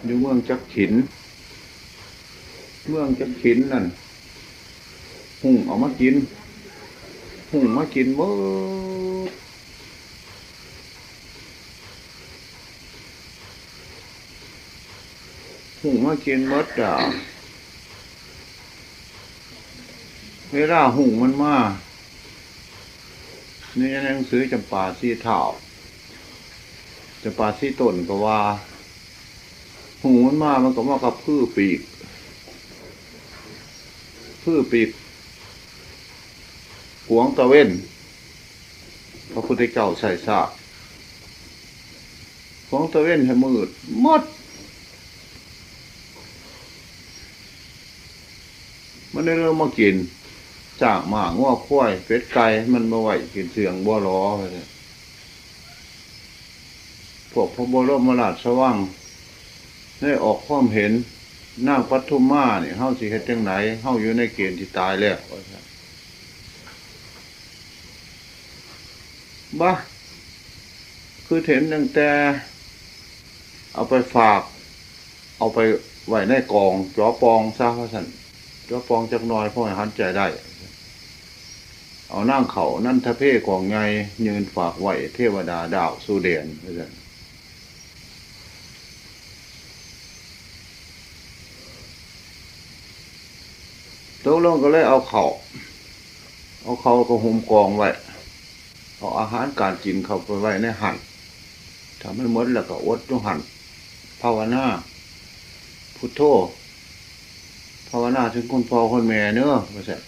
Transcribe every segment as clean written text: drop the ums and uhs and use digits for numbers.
อยู่เมืองจักขินนั่นหุ่งเอามากินหุ่งมากินมื้อหุ่งมากินมื้อจ้ะเวลาหุ่งมันมานี่หนังสือจำปาสีเท้าจำปาสีต้นก็ว่าหุ่งมันมามันก็มากับพืชปีกกวงตะเว้นพระพุทธเจ้าใส่ซากกวงตะเว้นให้มืดหมดมันได้เริ่มมากินจากหมาง้อควายเป็ดไก่มันมาไหวกินเสียงบัวล้อไปพวกพระบรมราชวังได้ออกความเห็นนางปัทุมมาเนี่ยเฮาสิเฮ็ดจังไหนเฮาอยู่ในเกณฑ์ที่ตายแล้วบ้าคือเห็นตั้งแต่เอาไปฝากเอาไปไว้ในกองจ่อปองซะว่าซั่นจ่อปองจักหน่อยพอให้หันใจได้เอานั่งเขานั่นทะเพกองไงยืนฝากไว้เทวดาดาวสู่แดนว่าซั่นตกลงก็เลยเอาเขาก็หุมกองไว้เอาอาหารการกินเข้าไปไว้ในหั่นถ้ามันหมดแล้วก็อดอยู่หั่นภาวนาพุทโธภาวนาถึงคนพ่อคนแม่เนอะว่าซั่น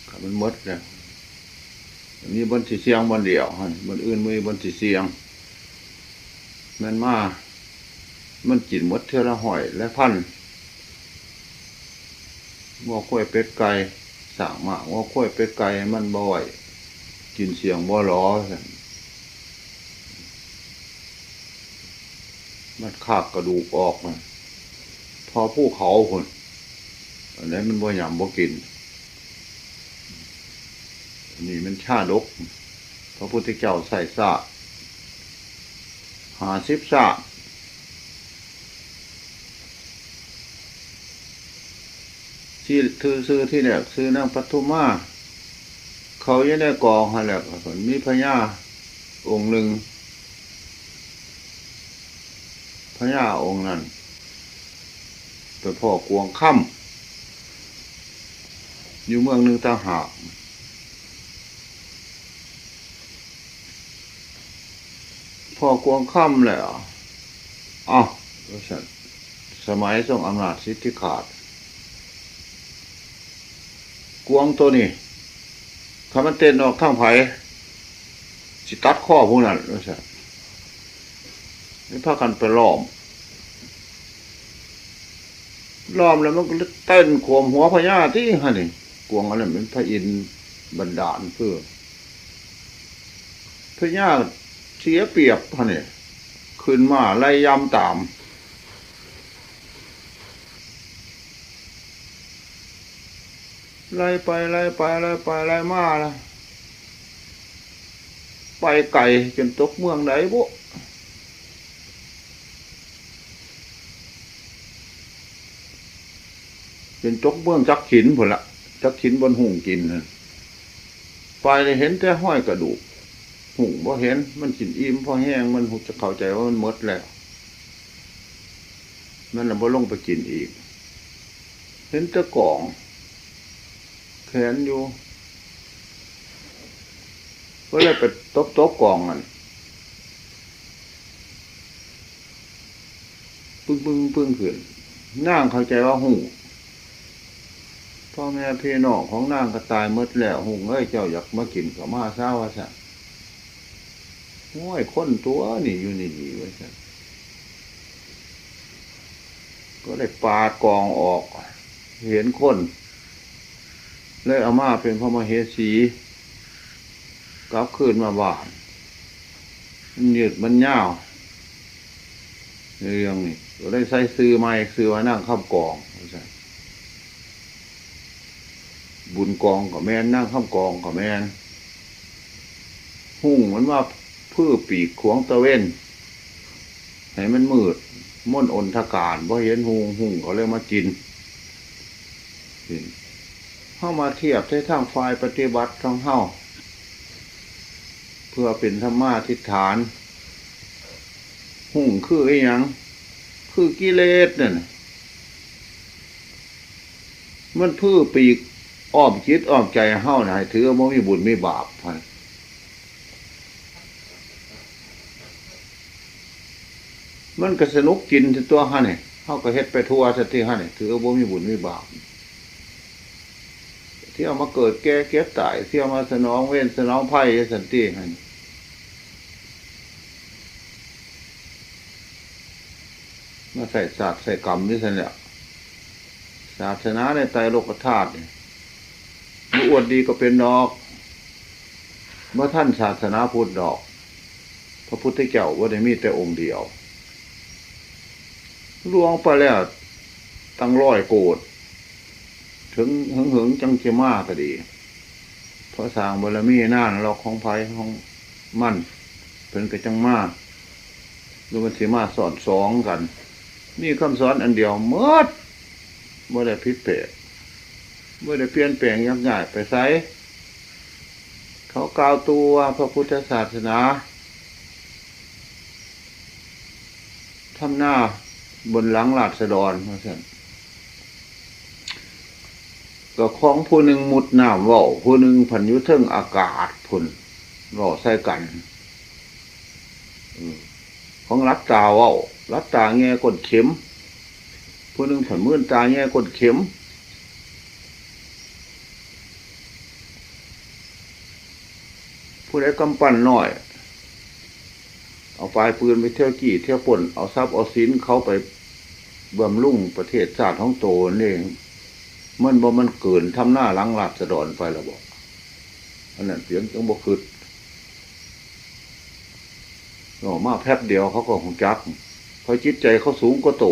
ถ้ามันหมดแล้วมีบนสิเสียงบนเดียวบนอื่นมีบนสิเสียงมันมามันกินหมดเท่าละหอยและพันง้อข้อยเป็ดไก่สางมาง้อข้อยเป็ดไก่มันบ่อยกินเสียงบ่ล้อมันคาบกระดูกออกมาพอผู้เขาคนอันนี้มันบ่หยำบ่กินนี่มันชาดกพระพุทธเจ้าใส่ซา50 ซาที่ซื้อที่แรกซื้อนางปทุมมาเขายังได้กองหันแหละมีพญาองค์หนึ่งพญาองค์นั้นไปพ่อกวงค่ำอยู่เมืองหนึ่งต่างหากพ่อกวงค่ำเลยอ้าวสมัยทรงอำนาจสิทธิขาดกวงตัวนี้ถ้ามันเต้นออกข้างไผ่สิตัดข้อพวกนั้นรู้สึกนี่พากันไปล้อมแล้วมันก็เต้นขวมหัวพญาที่ฮะนี่กวงอันนั้นเป็นพระอินทร์บันดาลเพื่อพญาเสียเปรียบฮะนี่ขึ้นมาไล่ยำตามไล่ไปไล่มาละไปไก่จนตกเมืองไหนบุจนตกเมืองจักขินผลละจักขินบนหุ่งกินไปเห็นแต่ห้อยกระดูกหุ่งพอเห็นมันกินอิ่มพอแห้งมันจะเข้าใจว่ามันหมดแล้วมันเลยบ่ลงไปกินอีกเห็นแต่กองแขนอยู่ก็เลยไปตบกองมันปึ้งขึ้นนางเข้าใจว่าหูพ่อแม่พี่น้องของนางก็ตายหมดแล้วหูเอ้ยเจ้าอยากมากินก็มาซะว่าซะโอ้ยคนตัวนี่อยู่นี่ไว้ซะก็เลยปาดกองออกเห็นคนเลยเอามาเป็นพระมเหสีกลับคืนมาบ้านมันยืดมันยาวในเรื่องนี้ก็ได้ใส่ซื้อไม้ซื้อว่านั่งข้ามกองบุญกองกับแม่นนั่งข้ามกองกับแม่นหุ่งมันว่าเพื่อปีกขวงตะเว้นให้มันมืด ม่นอนทการบ่เห็นหุงเขาเลยมากินเข้ามาเทียบใช้ทางฝ่ายปฏิบัติของเฮาเพื่อเป็นธรรมาทิฏฐานหุ่งคือไอ้หยังคือกิเลสเนี่ยมันพื้อปีกอ้อมคิดอ้อมใจเฮาให้ถือว่ามีบุญมีบาปไปมันก็สนุกกินตัวฮะเนี่ยเฮาก็เฮ็ดไปทั่วสักทีฮะเนี่ยถือว่ามีบุญมีบาปเที่ยวมาเกิดแก่เก็บตายเที่ยวมาสนองเวรสนองภัยสันติฮะมาใส่ศาสตร์ใส่กรรมนี่สันเนี่ยศาสนาในไตรโลกธาตุเนี่ยมืออวดดีก็เป็นดอกเมื่อท่านศาสนาพุทธดอกพระพุทธเจ้าว่าได้มีแต่องค์เดียวล่วงไปแล้วตั้งร้อยโกฏถึงหึงจังเจมาก็ดีเพราะสร้างบารมีน่านเราของไผ่ของมั่นเป็นกระจังมาดูมันสีมาสอนสองกันนี่คำสอนอันเดียวเมื่อเมื่อได้พิเศษเมื่อได้เปลี่ยนแปลงยักใหญ่ไปไซเขากล่าวตัวพระพุทธศาสนาทำหน้าบนหลังราษฎรเพราะฉะนั้นก็ของผู้หนึ่งมุดน้ำว่าวผู้หนึ่งพันยุเทิงอากาศพุ่นรอใส่กันของรัดตาว่าวรัดตาแง่กดเข็มผู้หนึ่งผันมื่นตาแง่กดเข็มผู้ใดกำปั้นน้อยเอาไฟปืนไปเที่ยวกี่เที่ยวป่นเอาทรัพย์เอาสินเขาไปบำรุงประเทศชาติของโตนี่มันเกินทำหน้าล้างราษฎรไปแล้วบอกอันนั้นเสียงต้องบอกคืดมาแป๊บเดียวเขาก็คงจักเพราะจิตใจเขาสูงก็โต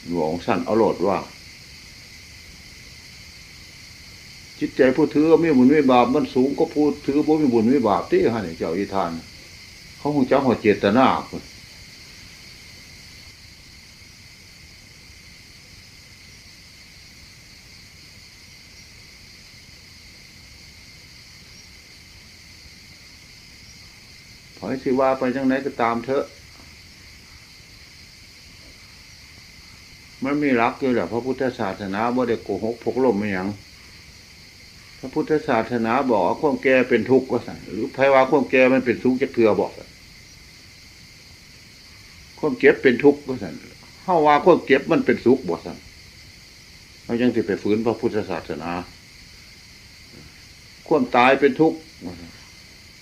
หลวงสั่นเอาโหลดว่าจิตใจผู้ถือไม่บุญไม่บาปมันสูงก็ผู้ถือบ่มีบุญไม่บาปที่ฮะเนี่ยเจ้าอีทานเขาคงจักหัวเจตนาขอให้สิว่าไปจังไหนก็ตามเถอะมันมีรักอยู่แหละพระพุทธศาสนาบ่ได้โกหกพกลมไม่หยังพระพุทธศาสนาบอกว่าความแก่เป็นทุกข์ก็สั่งหรือไผว่าความแก่มันเป็นทุกข์จะเกลือบอกความเก็บเป็นทุกข์ก็สั่งเฮาว่าความเก็บมันเป็นสุขบอกสั่งเขายังสิไปฝืนพระพุทธศาสนาความตายเป็นทุกข์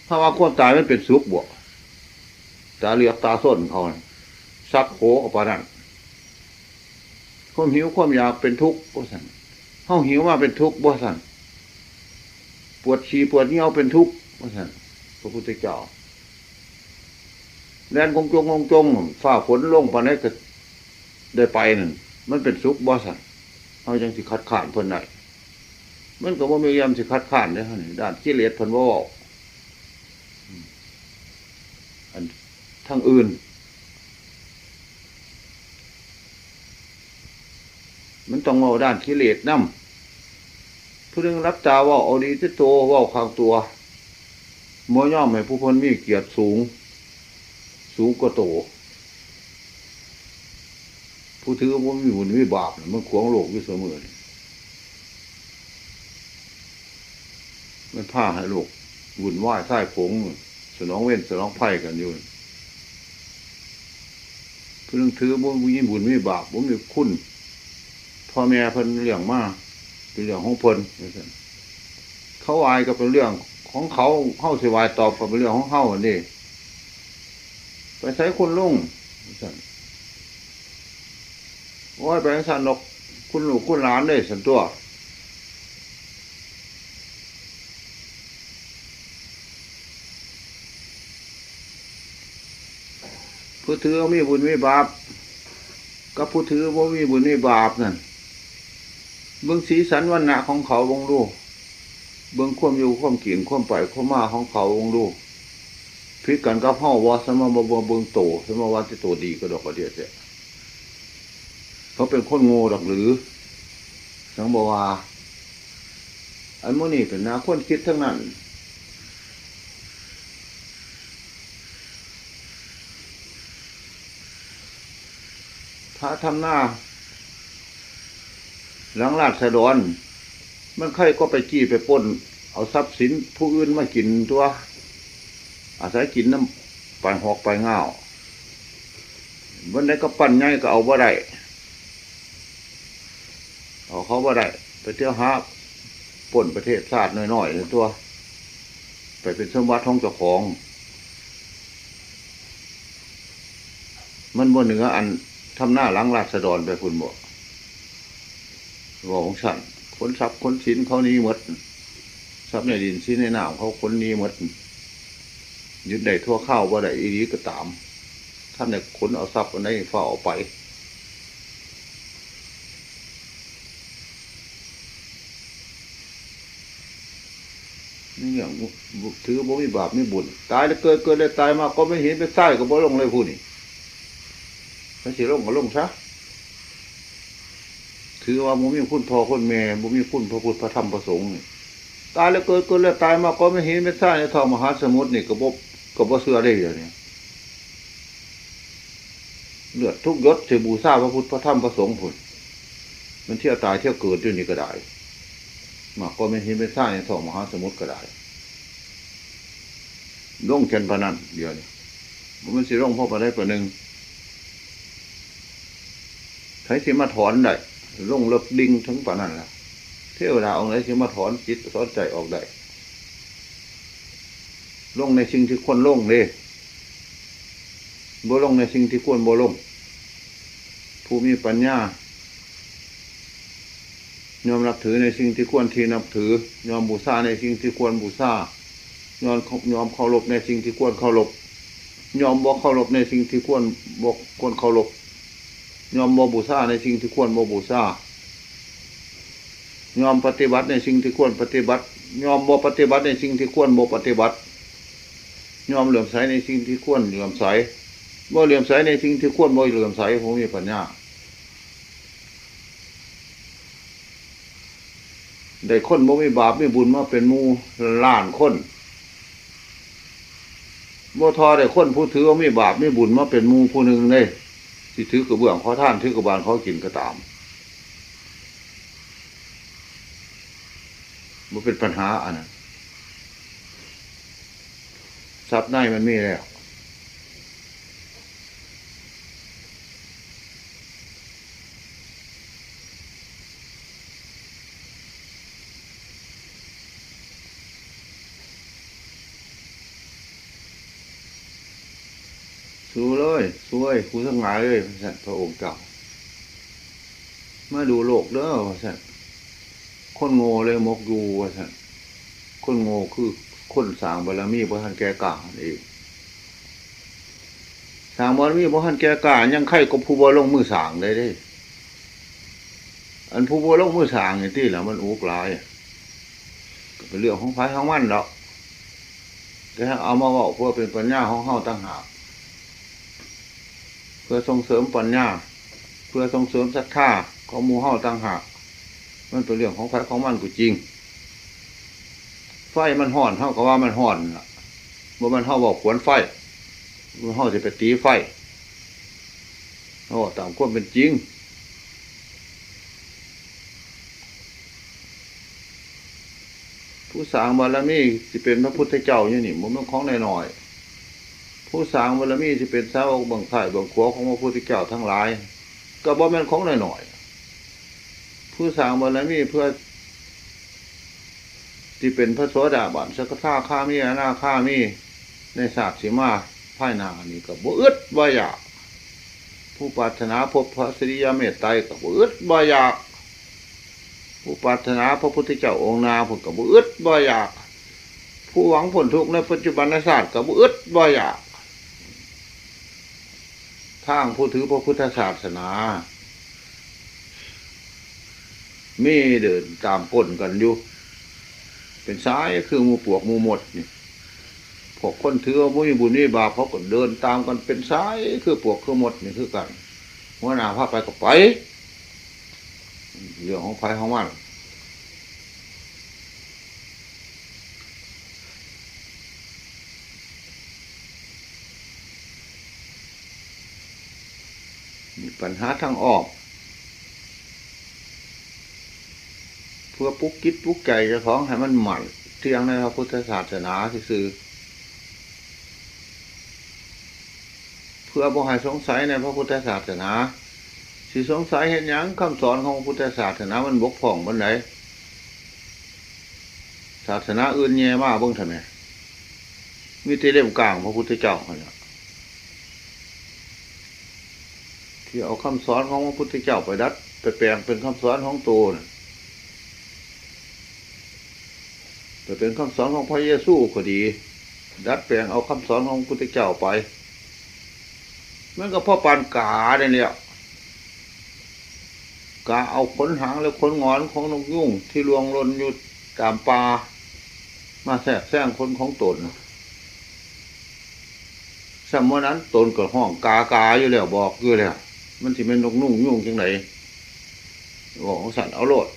ถ้าว่าความตายมันเป็นสุขบอกตาเหลือกตาส้นเขาซักโขออกไปนั่นความหิวความอยากเป็นทุกข์บ่สั่นเฮาหิวมาเป็นทุกข์บ่สั่นปวดฉี่ปวดเหี่ยวเป็นทุกข์บ่สั่นพระพุทธเจ้าแดนกงจงฝ้าฝนลงปานใดก็ได้ไปนั่นมันเป็นสุขบ่สั่นเฮาจังสิคัดค้านเพิ่นได้มันก็บ่มียามสิคัดค้านเด้อนี่ด้านกิเลสเพิ่นบ่เว้าอันทางอื่นมันต้องเอาด้านกิเลสนำผู้นึงรับตาว่าเอาดีที่โตว่าข้างตัวมัวย่อมให้ผู้คนมีเกียรติสูงกว่าโตผู้ถือว่ามีบุญมีบาปมันขวางโลกอยู่เสมอมันพาให้โลกวุ่นวายท่ายผงสนองเว้นสนองไพ่กันอยู่ผู้นึงถือว่ามีบุญมีบาปว่ามีคุณพ่อแม่เพิ่นเรื่องมากเป็นเรื่องของเพิ่นเขาวายก็เป็นเรื่องของเขาสิวายตอบก็เป็นเรื่องของเขาอันนี้ไปใช้คนลุ่งโอ้ยไปสั่นนกคุณลูกคุณหลานได้สันตัวผู้ถือมีบุญมีบาปก็ผู้ถือว่ามีบุญมีบาปนั่นเบื้องสีสันวันณะของเขาวงลูกเบื้องความอยู่ความกินความไปความมาของเขาวงลูกพิ พิกันกับเฮาว่าสมมาเบิ่งโตสมว่าที่โตดีก็ดอกกระเดียดเนี่ยเขาเป็นคนโง่ดอกหรือสังบอกว่าอันโมนี่เป็นนาคนคิดทั้งนั้นพระทำหน้าหลังราชดรมันใครก็ไปจี้ไปปล้นเอาทรัพย์สินผู้อื่นมากินตัวอาศัยกินน้ำปั่นหอกไปง่าววันไหนก็ปั่นง่ายก็เอาบ่ได้เอาเขาบ่ได้ไปเที่ยวหาปล้นประเทศชาติน้อยๆตัวไปเป็นสมบัติของเจ้าของมันบ่เหนืออันทำหน้าหลังราษฎรไปคุณบ่ของฉันคนทรัพย์คนสินเขานี้หมดทรัพย์ในดินสินในน้ำเขาคนนี้หมดยึดได้ทั่วข้าวว่าได้อีนี้ก็ตามท่านเนี่ยคนเอาทรัพย์อันไหนฝ่าออกไปนี่อย่างถือบ่มีบาปมีบุญตายแล้วเกิดเลยตายมาก็ไม่เห็นไปใส่ก็บ่ลงเลยผู้นี่ถ้าสิลงก็ลงซะถือว่าบ่มีคุณพ่อคุณแม่บ่มีคุณพระพุทธพระธรรมพระสงฆ์ตายแล้วเกิดเลยตายมาก็ไม่เห็นไปใส่ในท้องมหาสมุทรนี่ก็บ่เชื่อได้อย่างนี้เลือดทุกยศจะบูชาพระพุทธพระธรรมพระสงฆ์พุ่นมันเที่ยวตายเที่ยวเกิดอยู่นี่ก็ได้มาก็ไม่เห็นไปใส่ในท้องมหาสมุทรก็ได้ล่งเช่นพนันเดียวนี่มันสิล่งเพราะอะไรประหนึ่งใช้สิมาถอนได้ล่งเลิกดิ่งทั้งปานนั้นล่ะเทวดาองค์ไหนสิมาถอนจิตถอนใจออกได้ล่งในสิ่งที่ควรล่งเลยบ่ล่งในสิ่งที่ควรบ่ล่งผู้มีปัญญายอมรับถือในสิ่งที่ควรที่นับถือยอมบูชาในสิ่งที่ควรบูชายอมเคารพในสิ่งที่ควรเคารพยอมบ่เคารพในสิ่งที่ควรเคารพยอมบ่บูชาในสิ่งที่ควรบ่บูชายอมปฏิบัติในสิ่งที่ควรปฏิบัติยอมบ่ปฏิบัติในสิ่งที่ควรบ่ปฏิบัติยอมเหลื่อมใสในสิ่งที่ควรเหลื่อมใสบ่เหลื่อมใสในสิ่งที่ควรบ่เหลื่อมใสผมมีปัญญาได้คนบ่มีบาปมีบุญมาเป็นหมู่ล้านคนบ่ทอได้คนผู้ถือว่ามีบาปมีบุญมาเป็นหมู่ผู้หนึ่งเลยที่ถือกระเบื้องขอท่านถือกระบาลเขากินก็ตามมันเป็นปัญหาอันนั้นทรัพย์ในมันมีแล้วสู้เลยสู้เลยครูทั้งหลายเลยพระองค์เจ้ามาดูโลกเด้อท่านคนโง่เลยมกอยู่ว่าท่านคนโง่คือคนสร้างบารมีบ่ทันแก่กล้าเองสร้างบารมีบ่ทันแก่กล้ายังไข่ก็ผู้บ่ลงมือสร้างได้เด้อันผู้บ่ลงมือสร้างนี่ที่แล้วมันอุกหลายก็เป็นเรื่องของไผของมันดอกแต่เอามาเว้าเพื่อเป็นปัญญาของเฮาต่างหากเพื่อส่งเสริมปัญญาเพื่อส่งเสริมศรัทธาของหมู่เฮาต่างหากมันเป็นเรื่องของไฟของมันกูจริงไฟมันห่อนเฮาก็ว่ามันห่อนล่ะบ่มันเฮาบอกขวนไฟมันเฮาสิไปตีไฟเฮาตามความเป็นจริงผู้สร้างบารมีสิเป็นพระพุทธเจ้าอยู่นี่บ่แม่นของน้อยๆผู้สร้างบารมีสิเป็นสาวกเบื้องท้ายเบื้องขวาของพระพุทธเจ้าทั้งหลายก็บ่แม่นของน้อยๆผู้สร้างบารมีเพื่อที่เป็นพระโสดาบันสกทาคามีอนาคามีในศาสตร์สีมาภายนานี่ก็บ่อึดบ่อยากผู้ปรารถนาพบพระสิริยเมตไตรก็บ่อึดบ่อยากผู้ปรารถนาพระพุทธเจ้าองค์นาผลก็บ่อึดบ่อยากผู้หวังผลทุกข์ในปัจจุบันศาสตร์ก็บ่อึดบ่อยากทางผู้ถือพระพุทธศาสนามีเดินตามก้นกันอยู่เป็นซ้ายคือมูปวกมูหมดนี่ผ พวกคนถือว่ามุ้ยบุญนี่บาปเขาก็เดินตามกันเป็นสายคือปวกคือหมดนี่คือกันหัวหน้าพาไปก็ไปเรื่องของไฟของมันมีปัญหาทางออกเพื่อปลุกจิตปลุกใจเจ้าของให้มันหมั่นเที่ยงในพระพุทธศาสนาซื่อเพื่อบ่ให้สงสัยในพระพุทธศาสนาสิสงสัยเห็นยังคำสอนของพระพุทธศาสนามันบกพร่องบนไหนศาสนาอื่นแย่มากเบิ่งทำไมมีแต่เล่มกลางพระพุทธเจ้าเนี่ยที่เอาคำสอนของพระพุทธเจ้าไปดัดไปแปลงเป็นคำสอนของตัวน่ะแต่เป็นคำสอนของพระเยซูก็ดีดัดแปลงเอาคำสอนของพระพุทธเจ้าไปมันก็พ่อปานกาเนี่ยกาเอาขนหางและขนงอนของนกยุ่งที่ลวงลนอยู่ตามป่ามาแทรกแซงคนของตนสมัยนั้นตนก็ห้องกากาอยู่แล้วบอกอยู่แล้วมันสิเป็นนกนุ่งยุ่งจังไหนบอกของสัตว์เอาโลด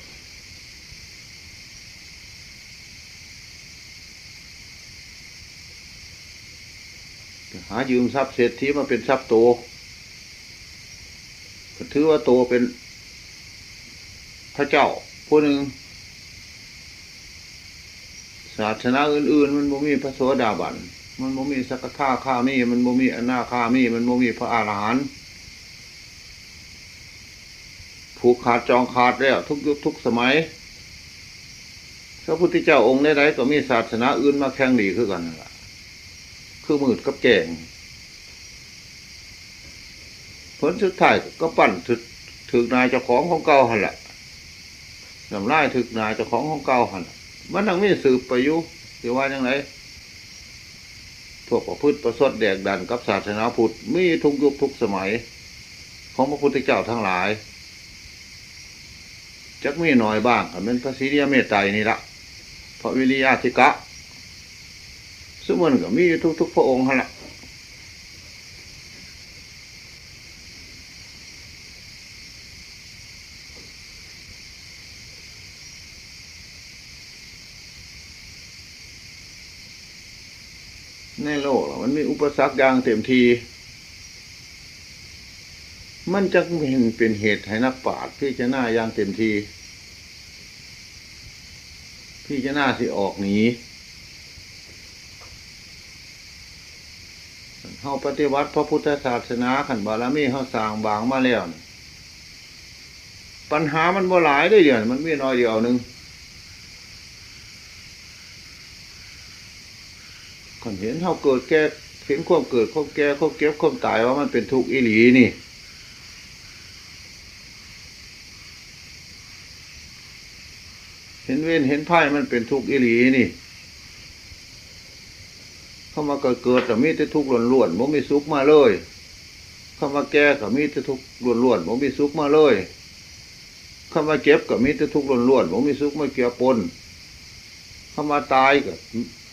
หายืมทรัพย์เศรษฐีมาเป็นทรัพย์โตถือว่าโตเป็นพระเจ้าผู้หนึ่งศาสนาอื่นๆมันบ่มีพระโสดาบันมันบ่มีสักทาคามีมันบ่มีอนาคามีมันบ่มีพระอรหันต์ผูกขาดจองขาดแล้วทุกยุคทุกสมัยพระพุทธเจ้าองค์ใดๆก็มีศาสนาอื่นมาแข่งดีคือกันนั่นแหละคือมืดกับแก่งผลสุดท้ายก็ปั่นถึกนายเจ้าของเก่าหันแหละนำไล่ถึกนายเจ้าของเก่าหันมันทั้งมีสืบไปอยู่ที่ว่าอย่างไรพวกประพฤติประสดแดกดันกับศาสนาพุทธมีทุกยุคทุกสมัยของพระพุทธเจ้าทั้งหลายจักมีหน่อยบ้างเป็นพระศรีเมตไตรนี่ละพระวิริยะธิกะซึ่งมันก็มีทุกพระองค์หั่นล่ะในโลกมันมีอุปสรรคอย่างเต็มทีมันจะเป็นเหตุให้นักปราชญ์พิจารณาอย่างเต็มทีพิจารณาสิออกหนีเฮาปฏิวัติพระพุทธศาสนาขันบารมีเฮาสร้างบางมาแล้วปัญหามันบ่หลายได้เดียวมันมีน้อยเดียวนึงคนเห็นเฮาเกิดแก่เห็นความเกิดความแก่ความเก็บความตายว่ามันเป็นทุกข์อีหลีนี่เห็นเวรเห็นไพ่มันเป็นทุกข์อีหลีนี่เข้ามาเกิดแต่มีแต่ทุกข์ล้วนๆบ่มีสุขมาเลยเข้ามาแก่ก็มีแต่ทุกข์ล้วนๆบ่มีสุขมาเลยเข้ามาเจ็บก็มีแต่ทุกข์ล้วนๆบ่มีสุขมาเกี่ยวปนเข้ามาตายก็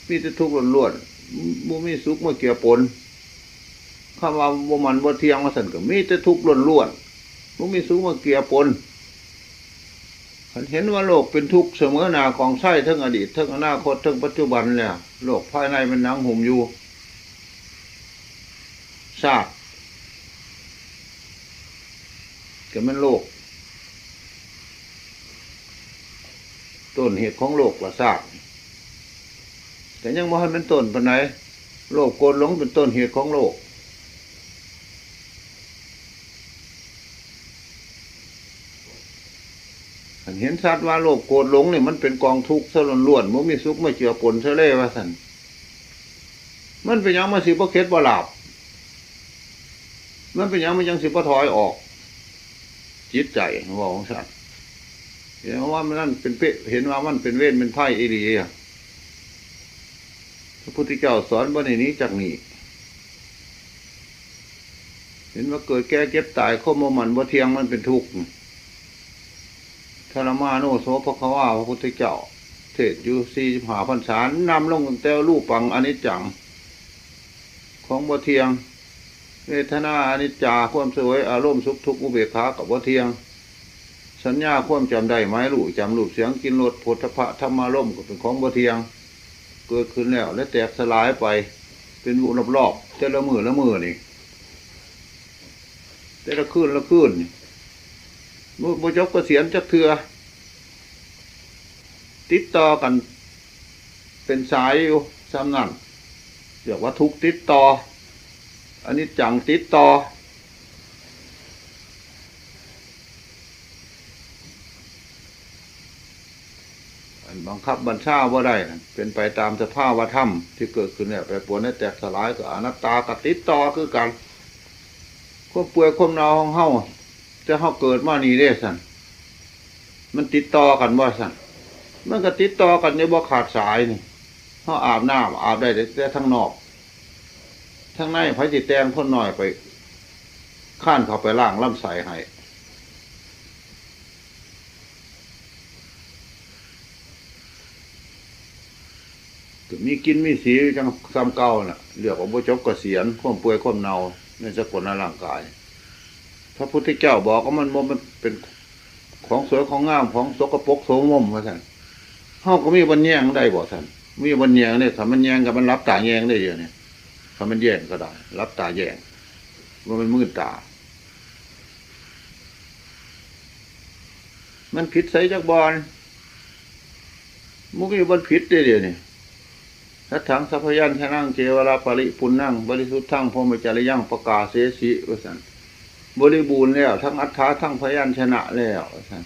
มีแต่ทุกข์ล้วนๆบ่มีสุขมาเกี่ยวปนเข้ามาบ่มันบ่เที่ยงมาสั่นก็มีแต่ทุกข์ล้วนๆบ่มีสุขมาเกี่ยวปนเห็นว่าโลกเป็นทุกข์เสมอหน้ากองไส้ทั้งอดีตทั้งอนาคตทั้งปัจจุบันเนี่ยโลกภายในมันหนังหุ้มอยู่ซากก็มันโลกต้นเหตุของโลกละซากแต่ยังบ่ให้มันต้นปานไหนโลกโกรธหลงเป็นต้นเหตุของโลกเห็นชัดว่าโลภโกรธหลงเนี่ยมันเป็นกองทุกข์ซะล้วนๆมันมีสุขไม่เกี่ยวปนซะเลยว่าสันมันเป็นยังมาสิบ่เข็ดบ่หลับมันเป็นยังมันยังสิบ่ถอยออกจิตใจของสัตว์เห็นว่ามันนั่นเป็นเห็นว่ามันเป็นเวรเป็นไพ่อีหลีพระพุทธเจ้าสอนบ่ในนี้จากนี้เห็นว่าเกิดแก่เจ็บตายข้อมันบ่เที่ยงมันเป็นทุกข์ธรรมาโนโสภควาพระพุทธเจ้าเทศอยู่45 พรรษานำลงแต่รูปปังอนิจจัง ของบ่เที่ยงเวทนาอนิจจาความสวยอารมณ์สุขทุกข์อุเบกขากับบ่เที่ยงสัญญาความจำได้ไม้รูจำรูปเสียงกินรสโผฏฐัพพะธรรมารมณ์ก็เป็นของบ่เที่ยงเกิดขึ้นแล้วและแตกสลายไปเป็นอยู่รอบๆแต่ละมือนี่แต่ละคืนบ่จบเกษียณจักเทื่อติดต่อกันเป็นสายอยู่ซ้ำนั่นเรียกว่าทุกข์ติดต่ออันนี้จังติดต่ออันบังคับบัญชาว่าได้เป็นไปตามสภาวะธรรมที่เกิดขึ้นเนี่ยไปปวนให้แตกสลายกับอนัตตากับติดต่อคือกันความป่วยความเนาของเฮาจะเฮาเกิดมานี่เด้สั่นมันติดต่อกันว่าสั่นมันก็ติดต่อกันในบ่ขาดสายนี่เฮาอาบน้ำอาบได้แต่ทั้งนอกทั้งในไผสิแตงพ่นหน่อยไปข้านเข้าไปล่างลำไส้ให้มีกินมีสีจังซ้ำเก่าน่ะเรียกว่าบ่จบเกษียณความป่วยความเนาในสกุลร่างกายพระพุทธเจ้าบอกว่ามันเป็นของสวยของงามของสกปรกโสมมว่าท่านเฮาก็มีบัญญัติได้บ่ท่านมีบัญญัติเนี่ยถ้ามันแยงกับมันรับตาแยงได้เยอะเนี่ยถ้ามันแยงก็ได้รับตาแยงว่ามันมืดตามันผิดใส่จักบอลมุกมีบนผิดได้เดี๋ยวนี้ทัดถังสัพยัญชนะเจวราปริปุณนั่งบริสุทธิ์ทั้งพรหมจริยังประกาศเสสีว่าสันบริบูรณ์แล้วทั้งอัฏฐาทั้งพยัญชนะแล้วว่าสัน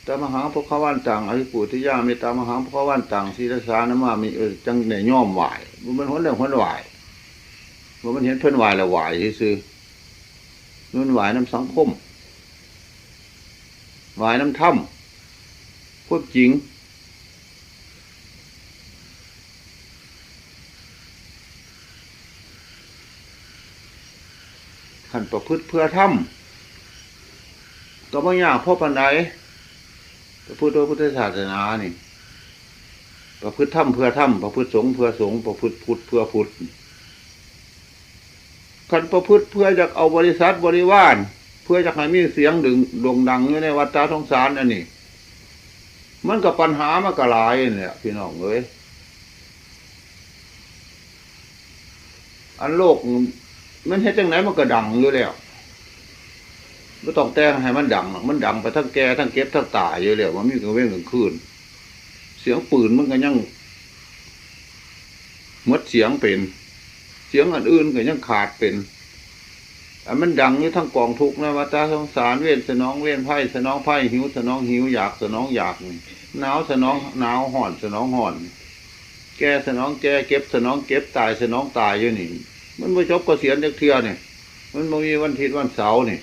ตามหาพระขวันต่างอภิปุถิยามีตามหาพระขวันต่างศีรษานมามีจังในย่อมไหวมันหนเรื่องหนไหวมันเห็นเพิ่นไหวแล้วไหวซื่อนู่นไหวน้ำสังคมไหวน้ำถ้ำพวกจริงขันประพฤติเพื่อทำก็ไม่ยากเพราะปัญญาประพฤติพุทธศาสนานี่ประพฤติทำเพื่อทำประพฤติสงฆ์เพื่อสงฆ์ประพฤติพุทธเพื่อพุทธขันประพฤติเพื่อจะเอาบริษัทบริวารเพื่อจะให้มีเสียงดึงโด่งดังอยู่ในวัฏสงสารอันนี้มันกับปัญหามันก็หลายเนี่ยพี่น้องเอ้ยอันโลกมันเห็นจังไหนมันก็ดังอยู่แล้วไม่ต้องแต่งให้มันดังมันดังไปทั้งแก่ทั้งเก็บทั้งตายอยู่แล้วมันมีกระเว้นกลางคืนเสียงปืนมันก็ยังมดเสียงเป็นเสียงอันอื่นก็ยังขาดเป็นอันมันดังอยู่ทั้งกองทุกข์นะวัฏสงสารเว้นสนองเว้นไพ่สนองไพ่หิวสนองหิวอยากสนองอยากหนาวสนองหนาวห่อนสนองห่อนแก่สนองแก่เก็บสนองเก็บตายสนองตายอยู่นี่มันไม่จบเกษียณจักเทื่อเนี่ยมันไม่มีวันอาทิตย์วันเสาร์นี่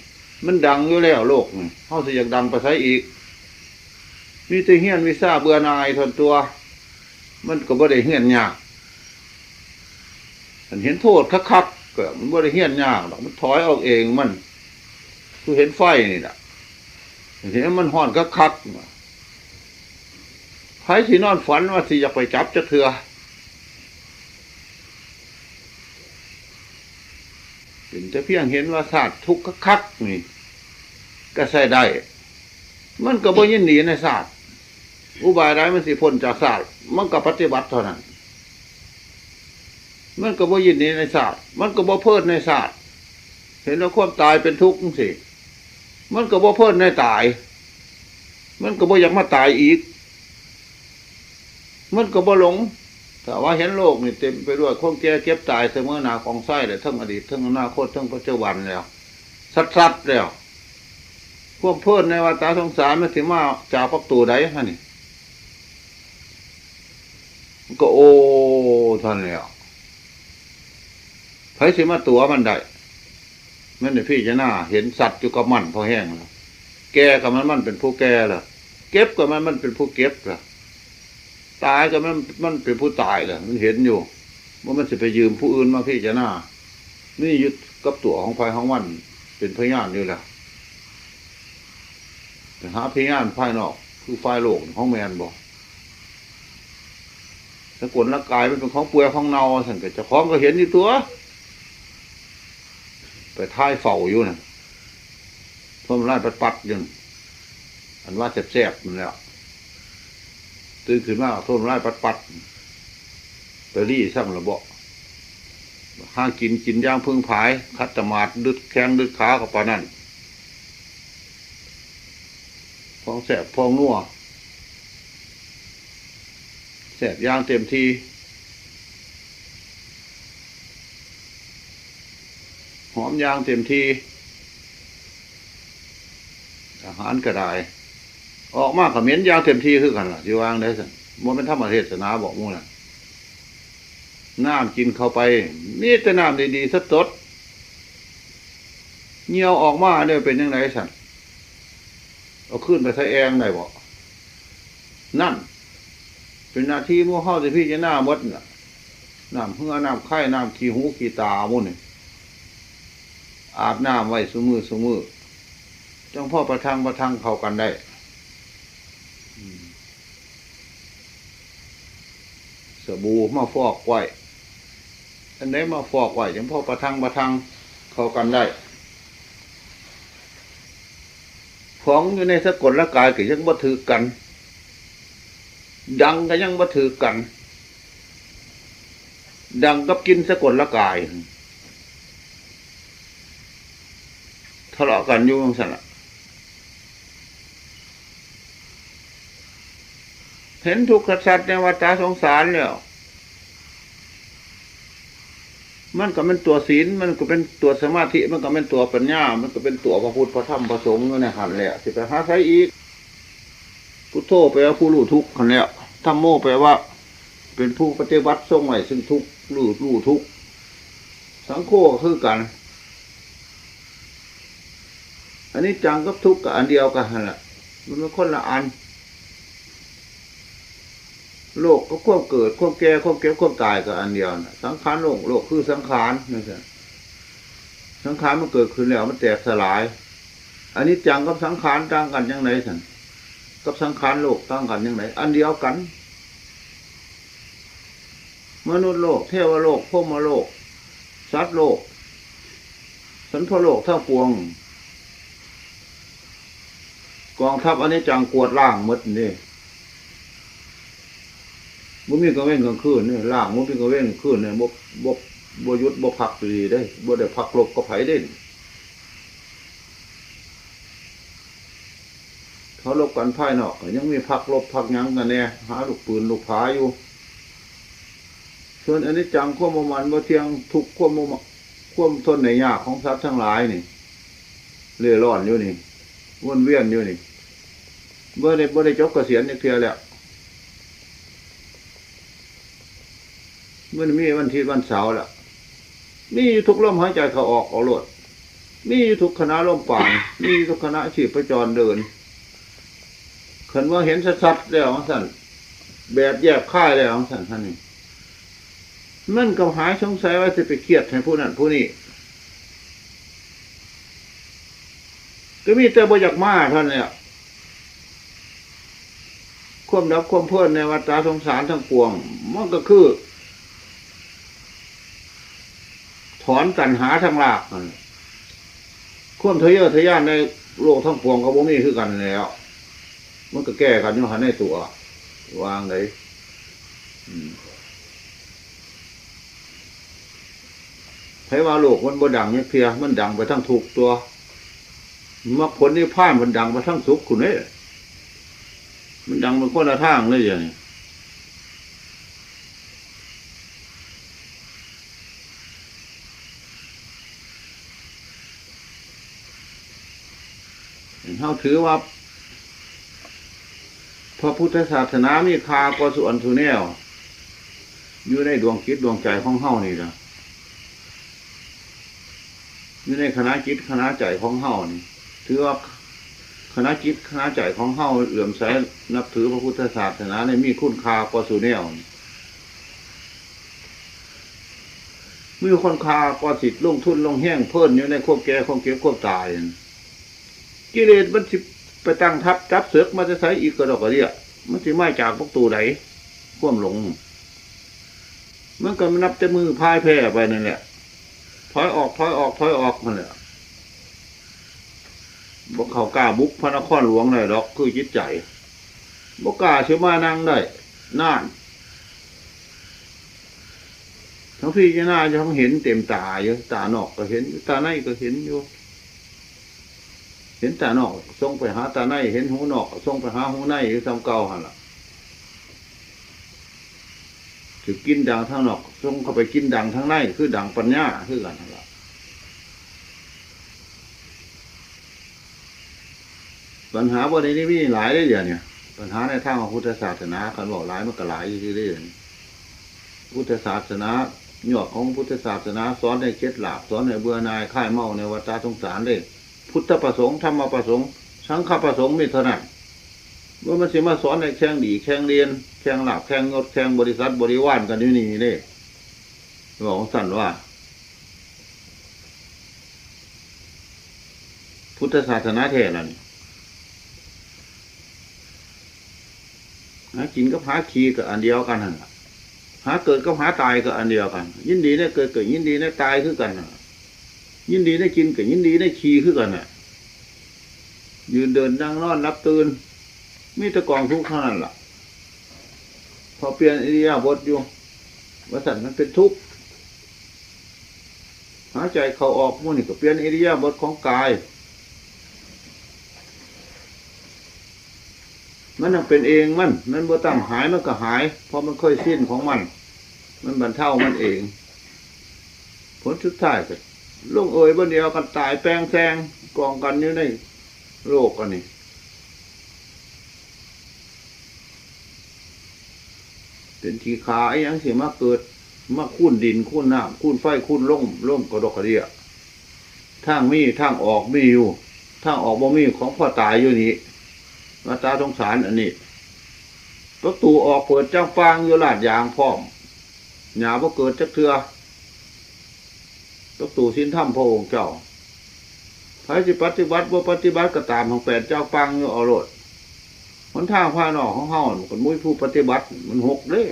มันดังอยู่แล้วโลกนี่เขาจะอยากดังไปใช้อีกมีแต่เฮี้ยนมีซ่าเบื่อหน่ายทนตัวมันก็บ่ได้เฮี้ยนยากมันเห็นโทษคักๆก็มันบ่ได้เฮี้ยนยากหรอกมันถอยออกเองมันคือเห็นไฟนี่แหละเห็นมันห่อนคักๆใครที่นอนฝันว่าสิอยากไปจับจักเทื่อเป็นแต่เพียงเห็นว่าศาสตร์ทุกข์คักๆนี่ก็ใช้ได้มันก็บ่ยินดีในศาสตร์อุบายใดมันสิพ้นจากศาสตร์มันก็ปฏิบัติเท่านั้นมันก็บ่ยินดีในศาสตร์มันก็บ่เพลิดในศาสตร์เห็นว่าความตายเป็นทุกข์สิมันก็บ่เพลิดในตายมันก็บ่อยากมาตายอีกมันก็บ่หลงแต่ว่าเห็นโลกนี่เต็มไปด้วยความแก่เก็บตายเสมอหน้าของไส้เลยทั้งอดีตทั้งอนาคตทั้งปัจจุบันแล้วสัดๆแล้วความเพลิดในวัฏสงสารมันถึงมาจากพักตัวใดฮะนี่ก็โอ้ท่านแล้วไผสิมาตัวมันได้มันเนี่ยพี่จะหน้าเห็นสัตว์อยู่กับมันพอแห้งแล้วแก่กับมันเป็นผู้แก่ล่ะเก็บกับมันเป็นผู้เก็บล่ะตายกับมันเป็นผู้ตายล่ะมันเห็นอยู่ว่ามันจะไปยืมผู้อื่นมาพี่จะหน้านี่ยึดกับตัวของภายของมันเป็นพยานอยู่แล้วแต่หาพยานภายนอกคือฝ่ายโลกของแมนบอก สกุลร่างกายมันเป็นของเปลือยของเน่าสั่นก็จะคล้องก็เห็นอยู่ตัวไปท้ายเฝ้าอยู่น่ะทมไล่ปัดๆอยู่อันว่าแซ่บๆมันแล้วตื่นขึ้นมาทมไล่ปัดๆไปรี่ซ้ำระเบาะห้างกินย่างพึ่งผายคัดตมาดดึดแข้งดึดขากับปานั่นพองแสบพองนัวแสบย่างเต็มทีหอมย่างเต็มทีอาหารก็ได้ออกมากกับเหม็นย่างเต็มทีคือกันล่ะที่วางได้สิมันเป็นธรรมเทศนาบอกมู่น่ะน้ำกินเข้าไปมีแต่น้ำดีๆสดเงี้ยวออกมาเนี่ยเป็นยังไงสันเอาขึ้นไปใส่แองได้บ่นั่นเป็นหน้าที่มู่เข้าที่พี่จะหน้ามดน่ะน้ำเหือน้ำไข่น้ำขี้หูขี้ตามุ่นนี่อาบน้ำไว้ซุมือจังพ่อประทังเข้ากันได้สบู่มาฟอกไว้อันไหนมาฟอกไว้จังพ่อประทังเข้ากันได้ของอยู่ในสกุลร่างกายก็ยังบ่ถือกันดังก็ยังบ่ถือกันดังกับกินสกุลร่างกายทะเลาะกันอยู่จังซั่นล่ะเห็นทุกข์สัตว์ในวัฏสงสารแล้วมันก็เป็นตัวศีลมันก็เป็นตัวสมาธิมันก็เป็นตัวปัญญามันก็เป็นตัวพระพุทธพระธรรมพระสงฆ์นี่หันแหละสิไปหาใช้อีกพุทโธแปลว่าผู้รู้ทุกข์หันแล้วธัมโมแปลว่าเป็นผู้ปฏิบัติทรงไว้ซึ่งทุกข์รู้ทุกข์สังโฆก็คือกันอันนี้จังกับทุกข์กับอันเดียวกันหันแหละมันเป็นคนละอันโลกก็ควบเกิดควบแก่ควบเก็บควบตายกับอันเดียวนะสังขารโลกคือสังขารนั่นสิสังขารมันเกิดขึ้นแล้วมันแตกสลายอันนี้จังกับสังขารต่างกันยังไงสันกับสังขารโลกต่างกันยังไงอันเดียวกันมนุษย์โลกเทวโลกพรหมโลกสัตว์โลกสันทโลกทั้งปวงกองทัพอันนี้จังกวดล่างมดนี่บ่มีกระเว้นกลางคืนนี่ล่างบ่มีกระเว้นคืนนี่บ่หยุดบ่พักดีได้บ่ได้พักลบก็ไผได้เขาลบกันภายนอกยังมีพักลบพักยั้งกันแน่หาลูกปืนลูกผาอยู่ส่วนอันนี้จังควบมันบ่เที่ยงทุกควบทนในยากของสัตว์ทั้งหลายนี่เร่ร่อนอยู่นี่วนเวียนอยู่นี่บ่ได้จบเกษียณอีกเทื่อแล้วมันมีวันที่วันเสาร์ละมีทุกลมหายใจเขาออกโลดมีทุกคณะลมป่านมีทุกคณะชีพประจรเดินขันว่าเห็นชัดๆแล้วของท่านแบบแยกค่ายแล้วของท่านนี่มันก็หายสงสัยว่าจะไปเครียดให้ผู้นั้นผู้นี้ก็มีแต่บ่อยากมาท่านเนี่ยความดับความเพื่อนในวัฏสงสารทั้งปวงมันก็คือถอนตัณหาทั้งรากควบทะเยอทะยานในโลกทั้งปวงก็บ่มีคือกันแล้วมันก็แก้กันอยู่หันในตัววางเลยไผว่าโลกมันบ่ดังเนี่ยเพียมันดังไปทั้งทุกตัวมรรคผลนิพพานมันดังไปทั้งสุขคุณเนี่ยมันดังเป็นคนละทางเลยอย่างนี้เขาถือว่าพระพุทธศาสนามีค่ากว่าส่วนสุแนวอยู่ในดวงจิตดวงใจของเฮานี่นะอยู่ในคณะจิตคณะใจของเฮานี่ถือว่าคณะจิตคณะใจของเฮาเลื่อมใสนับถือพระพุทธศาสนาในมีคุณค่ากว่าสุแนวมีคนค่ากว่าสิทธิ์ลงทุนลงแห้งเพิ่นอยู่ในควบแก่ควบเก็บควบตายกิเลสมันสิไปตั้งทับจับเสือกมาจะใช้อีกกระดอกกระเดียมันสิไม่จากพวกตูไหนควมหลง มันก็นับแต่มือพายแพ้ไปนั่นแหละถอยออกถอยออกถอยออกมันแหละบ่เขากล้าบุกพระนครหลวงเลยดอกคือจิตใจบ่กล้าเชื่อมานั่งได้น่านทั้งพี่จะน่าจะทั้งเห็นเต็มตาอยู่ตานอกก็เห็นตาในก็เห็นอยู่เห็นตานอกส่งไปหาตาในเห็นหูนอกส่งไปหาหูในอยู่ทำเก่าหันล่ะถือกินดังทางนอกส่งเข้าไปกินดังทางในคือดังปัญญาคือกันนั่นล่ะปัญหาบนนี้มีหลายเลยเดี๋ยวนี้ปัญหาในทางของพุทธศาสนาคันบอกหลายมันก็หลายอยู่เรื่อยๆพุทธศาสนาหยอดของพุทธศาสนาสอนในเคล็ดลับสอนในเบื่อหน่ายค่ายเมาในวัฏสงสารเลยพุทธประสงค์ธรรมประสงค์สังฆประสงค์มีเท่านั้นเมื่อมันสิมาสอนในแข่งดีแข่งเรียนแข่งหลับแข่งงดแข่งบริษัทบริวารกันอยู่นี่เลยบอกสั่นว่าพุทธศาสนาแท้นั่นหากินกับหาขี้กับอันเดียวกันหั่นหาเกิดกับหาตายกับอันเดียวกันยินดีได้เกิดยินดีได้ตายคือกันยินดีได้กินกับยินดีได้ขี้คือกันยืนเดินนั่งนอนรับตื่นมีแต่กองทุกข์เท่านั้นล่ะพอเปลี่ยนอิริยาบถอยู่ว่าสันมันเป็นทุกข์หายใจเข้าออกมุ่นี่ก็เปลี่ยนอิริยาบถของกายมันยังเป็นเองมันบ่ตั้งหายมันก็หายเพราะมันค่อยสิ้นของมันบรรเทามันเองผลสุดท้ายก็ลงเอยบนเดียวกันตายแปลงแซงกองกันอยู่ในโลกกันนี่เป็นทีขาไอ้ยังสิมาเกิดมาคุ้นดินคุ้นน้ำคุ้นไฟคุ้นล่มกระดกกระเดียทางมีทางออกมีอยู่ทางออกบ่มีของพ่อตายอยู่นี่มาตาสงสารอันนี้ประตูออกเปิดจ้างฟางอยู่ลาดยางพร้อมหยาบ่เกิดจักเทือประตูสิ้นถ้ำพระองค์เจ้าใครจะปฏิบัติบ่ปฏิบัติก็ตามของแปดเจ้าฟังอยู่เอาโลดหนทางภายนอกของเฮามันก็มุ้ยผู้ปฏิบัติมันหกเด้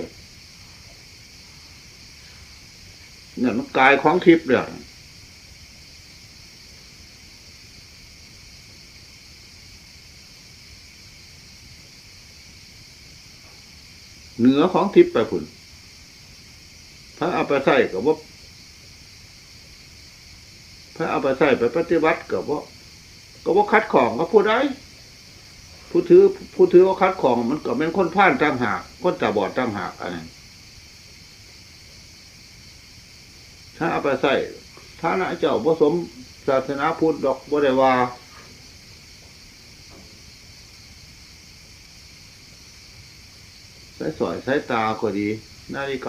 เนี่ยมันกายของทิพย์เนี่ยเหนือของทิพย์ไปพุ่นพระเอาไปใส่กับว่าพระเอาไปใส่ไปปฏิบัติกับว่าคัดของก็พูดได้ผู้ถือว่าคัดของมันก็เป็นคนพลาดตั้งหากคนตาบอดตั้งหากอะไรถ้าเอาไปใส่ถ้านะเจ้าผสมศาสนาพุทธดอกบ่ได้ว่าใช้สอยใช้ตาก็ดีนาฬิก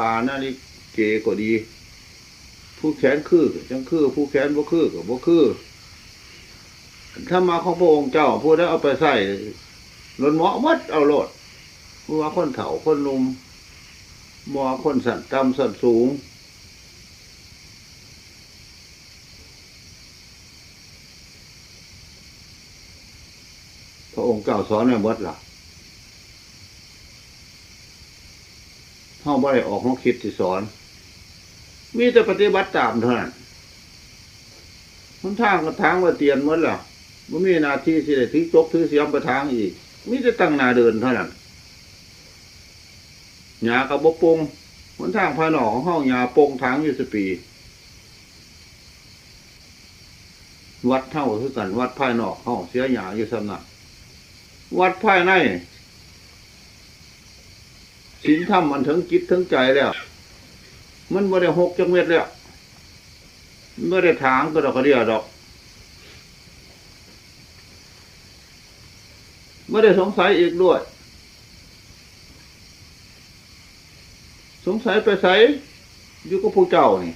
เกก็ดีผู้แขนคือจังคือผู้แขนบ่คือกับบ่คือถ้ามาของพระองค์เจ้าผู้ได้เอาไปใส่หล่นเหมาะมัดเอาโลดผู้ว่าคนเฒ่าคนหนุ่มมัวคนสั่นต่ำสั่นสูงพระองค์เจ้าสอนเนี่ยมัดล่ะเฮาบ่ได้ออกมาคิดที่สอนมีแต่ปฏิบัติตามเท่านั้นหนทางก็ทางว่าเตียนหมดล่ะบ่มีหน้าที่สิได้ถือจกถือเสียมไปทางอีกมีแต่ตั้งหน้าเดินเท่านั้นหญ้าก็บ่ปงหนทางภายนอกของเฮาหญ้าปงทางอยู่10 ปีวัดเฮาคือกันวัดภายนอกเฮาเสียหญ้าอยู่ส่ำนั้นวัดภายในศีลธรรมมันถึงจิตถึงใจแล้วมันไม่ได้6 จักเม็ดแล้วไม่ได้ถางก็ดอกกระเดียดอกไม่ได้สงสัยอีกด้วยสงสัยไปใส่อยู่กับผู้เจ้านี่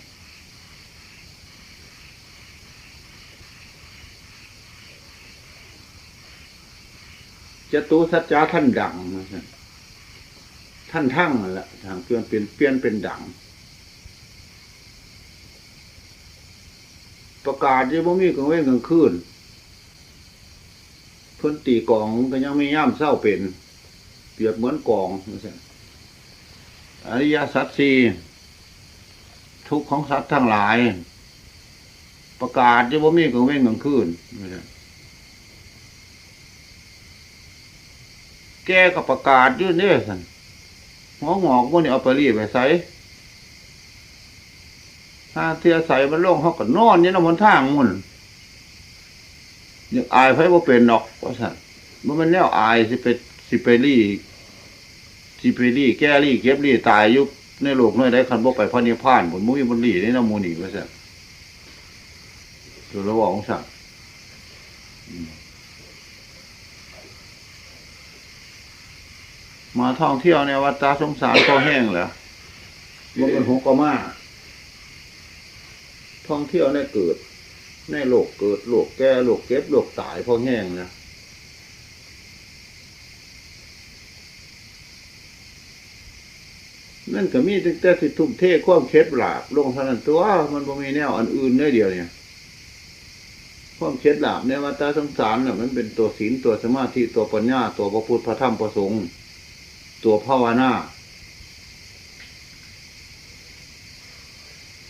จตุสัจจะท่านดังนะท่านทั้งนั่นแหละทางเปลี่ยนเป็นดังประกาศที่บ่มีกลางเว้นกลางคืนเพิ่นตีกองก็ยังไม่ย่ำเศร้าเป็นเปรียบเหมือนกองอริยสัจสี่ ทุกข์ของสัตว์ทั้งหลายประกาศจะบ่มีกลางเว้นกลางคืนแกก็ประกาศอยู่เนี่ยสันหัวงอกพวกนี้เอาไปรีบไปใส่ถ้าเทียใส่มันโล่งเขาก็นอนเนี่ยนะบนทางมุ่นอยากอายไพ่ว่าเป็นดอกว่าสันมันแนวอายสิไปรี่แก้รี่เก็บรี่ตายยุบในโลกน้อยได้คันบ่ไปพระนิพพานบนมุ้ยบนรี่นี่นะมูนี่ว่าสันตัวระหว่างสัตว์มาท่องเที่ยวในวัดตาสงสารก็แห้งแล้วมันเป็นหัวกระมาท่องเที่ยวในเกิดในโลกเกิดโลกแก่โลกเก็บโลกตายพอแห้งนะนั่นก็มีตั้งแต่สิทุ่มเทความเคล็ดหลาบลงเท่านั้นตัวมันบ่มีแนวอันอื่นได้เดียวเนี่ยความเคล็ดหลาบในวัฏฏะสงสารน่ะมันเป็นตัวศีลตัวสมาธิตัวปัญญาตัวพระพุทธพระธรรมพระสงฆ์ตัวภาวนา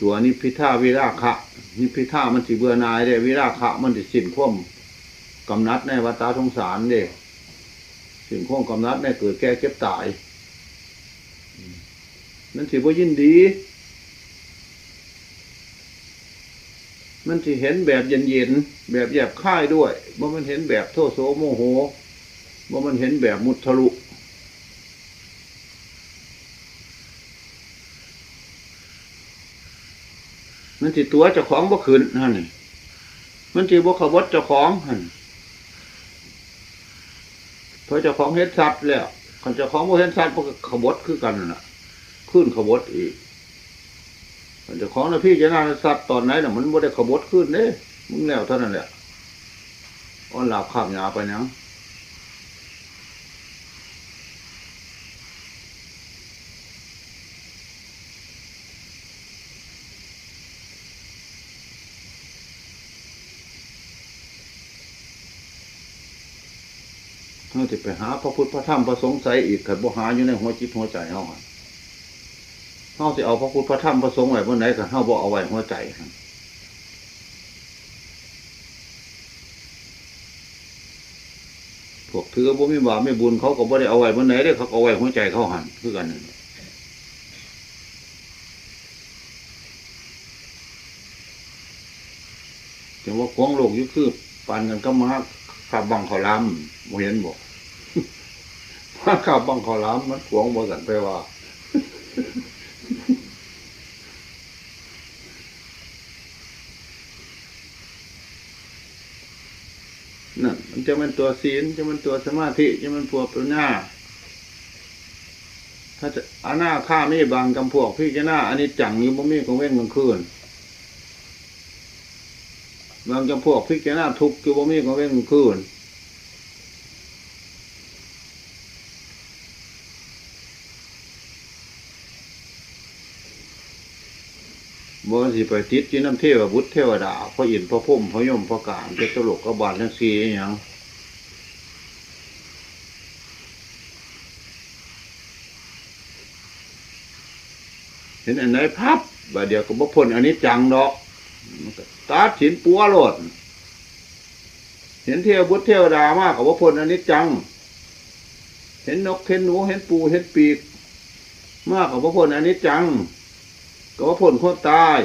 ตัวนิพพิทาวิราคะนิพพิทามันสิเบื่อหน่ายได้วิราคะมันสิสิ้นความกำนัดในวัฏฏะสงสารเด้สิ้นความกำนัดในเกิดแก่เจ็บตายนั่นสิบ่ยินดีมันสิเห็นแบบเย็นๆแบบแยบค่ายด้วยบ่มันเห็นแบบโทโสโมโหบ่มันเห็นแบบมุทะลุมันสิตัวเจ้าของบ่ขึ้นนั่นนี่มันสิบ่ขบฏเจ้าของหั่นเพราะเจ้าของเฮ็ดสัตว์แล้วคันเจ้าของบ่เฮ็ดสัตว์บ่ก็ขบฏคือกันน่ะขึ้นขบฏอีกคันเจ้าของน่ะพี่จะน่าสัตว์ตอนไหนน่ะมันบ่ได้ขบฏขึ้นเด้มึงแล้วเท่านั้นแหละอ่อนหลับข้ามยาไปหยังเราจะไปหาพระพุทธพระธรรมพระสงฆ์ใส่อีกขันบ่หาอยู่ในหัวจิตหัวใจเขาเขาจะเอาพระพุทธพระธรรมพระสงฆ์ไว้บนไหนกันเขาบ่เอาไว้หัวใจพวกถือบ่มีบาปไม่บุญเขาก็บ่ได้เอาไว้บนไหนได้เขาเอาไว้หัวใจเขาหันคือกันแต่ว่าของโลกยุคคือปานกันก็มาขับบังขอล้ำโมเห็นบอกว่าขับบังขอล้ำมันขวงบ่สันไปว่านั่นมันจะเป็นตัวศีลจะเป็นตัวสมาธิจะเป็นพวกปัญญาถ้าจะอาณาข้ามีบางกำพวกพี่จะหน้าอันนี้จังอยู่บ่มีกลางเว้นกลางคืนบางจำพวกพิจารณาทุกข์คือบ่มีกลางเว้นกลางคืนบ่สิไปติดที่น้ำเทวบุตรเทวดาพระอินทร์พระพุ่มพระยมพระกาลเจ้าตลกกบาลทั้งสี่อย่างเห็นอันไหนพับบาดเดียวก็บ่พ้นอันนี้จังดอกตาถินปัวโลดเห็นเทวบุตรเทวดามากกับว่าพ้นอันนี้จังเห็นนกเห็นหนูเห็นปูเห็นปีกมากกับว่าพ้นอันนี้จังกับว่าพ้นคนตาย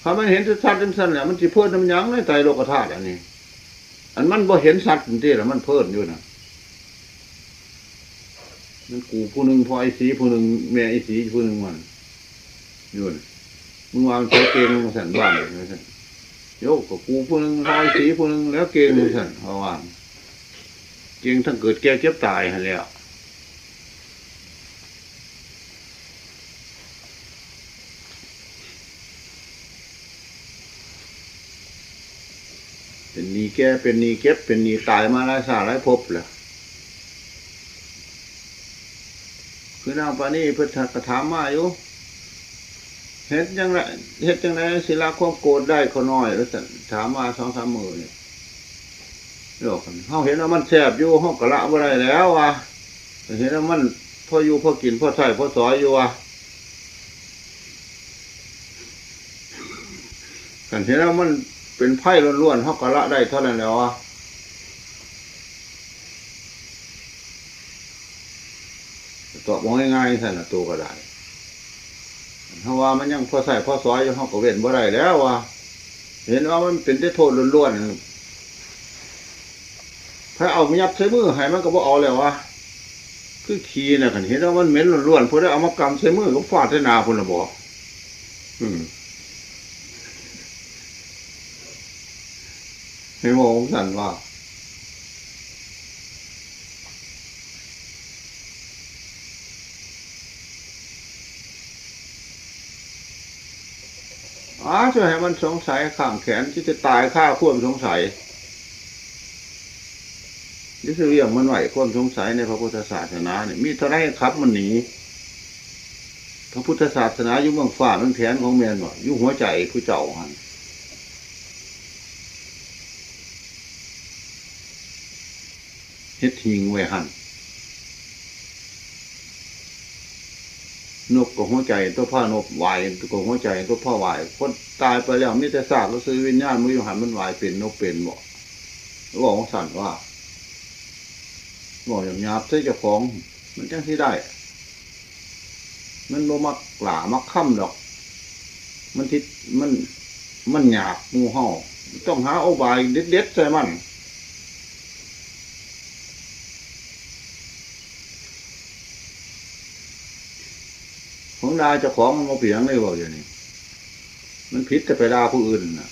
ถ้ามันเห็นสัตว์สั้นๆเนี่ยมันจะเพิ่มน้ำยั้งในใจโลกธาตุอันนี้อันมันบ่เห็นสัตว์จริงๆแล้วมันเพิ่มอยู่นะมันกูผู้หนึ่งพอไอ้สีผู้หนึ่งแม่ไอ้สีผู้หนึ่งมันอยู่นะมึงวางใช้เกงมึงสั่นบ้านเลยสั่นโยกกับกูผู้หนึ่งพอไอ้สีผู้หนึ่งแล้วเกงมึงสั่นเอาว่างเกงทั้งเกิดแก่เจ็บตายหันแล้วเป็นนีแก่เป็นนีเก็บเป็นนีตายมาหลายชาติหลายภพเลยคือนางปานี่พุทธกถามมาอยู่เฮ็ดจังไรศิลาความโกรธได้เขาน้อยแล้วสั่นถามมา2-3 มื้อเนี่ยเดี๋ยวเฮาเห็นว่ามันแซ่บอยู่เฮากะละบ่ได้แล้วว่ะเห็นว่ามันพออยู่พอกินพอใช้พอสอยอยู่ว่ะ กันที่แล้วมันเป็นไพ่ล้วนๆเขาก็ละได้เท่านั้นแล้ววะตอบง่ายๆสั่นละตัวก็ได้เพราะว่ามันยังพอใส่พอซอยอยู่เขาก็เว้นบ่ได้แล้ววะเห็นว่ามันเป็นได้โทษล้วนๆถ้าเอายัดใส่มือให้มันก็บ่เอาแล้ววะคือขี้เนี่ยกันเห็นว่ามันเหม็นล้วนๆพอได้เอามากำใส่มือก็ฟาดใส่หน้าคนละบ่ให้มองสั่นว่าช่วยให้มันสงสัยข้างแขนที่จะตายฆ่าควบสงสัยนี่คือเรื่องมันไหวควบสงสัยในพระพุทธศาสนาเนี่ยมีเท่าไรครับมันหนีพระพุทธศาสนาอยู่เมืองฟ้าเมืองแขนของเมียนบ่อยู่หัวใจผู้เจ้าหันเฮ็ดหิงไว้หันนกกับหัวใจตัวผ้านกวายตัวกับหัวใจตัวผ้าวายคนตายไปแล้วมิแต่ซากแล้วซื้อวิญญาณมืออยู่หันมันวายเป็นนกเป็นบ่บอกของสั่นว่าบอกอย่างหยาบใช่เจ้าของมันจังที่ได้มันบ่มักหลามักค่ำดอกมันทิศมันหยาบงูเห่าต้องหาเอาใบเด็ดๆใส่มันของดาเจ้าของมันมาเปลี่ยนเลยบอกอย่างนี้มันผิดแต่ไปด่าผู้อื่นนะ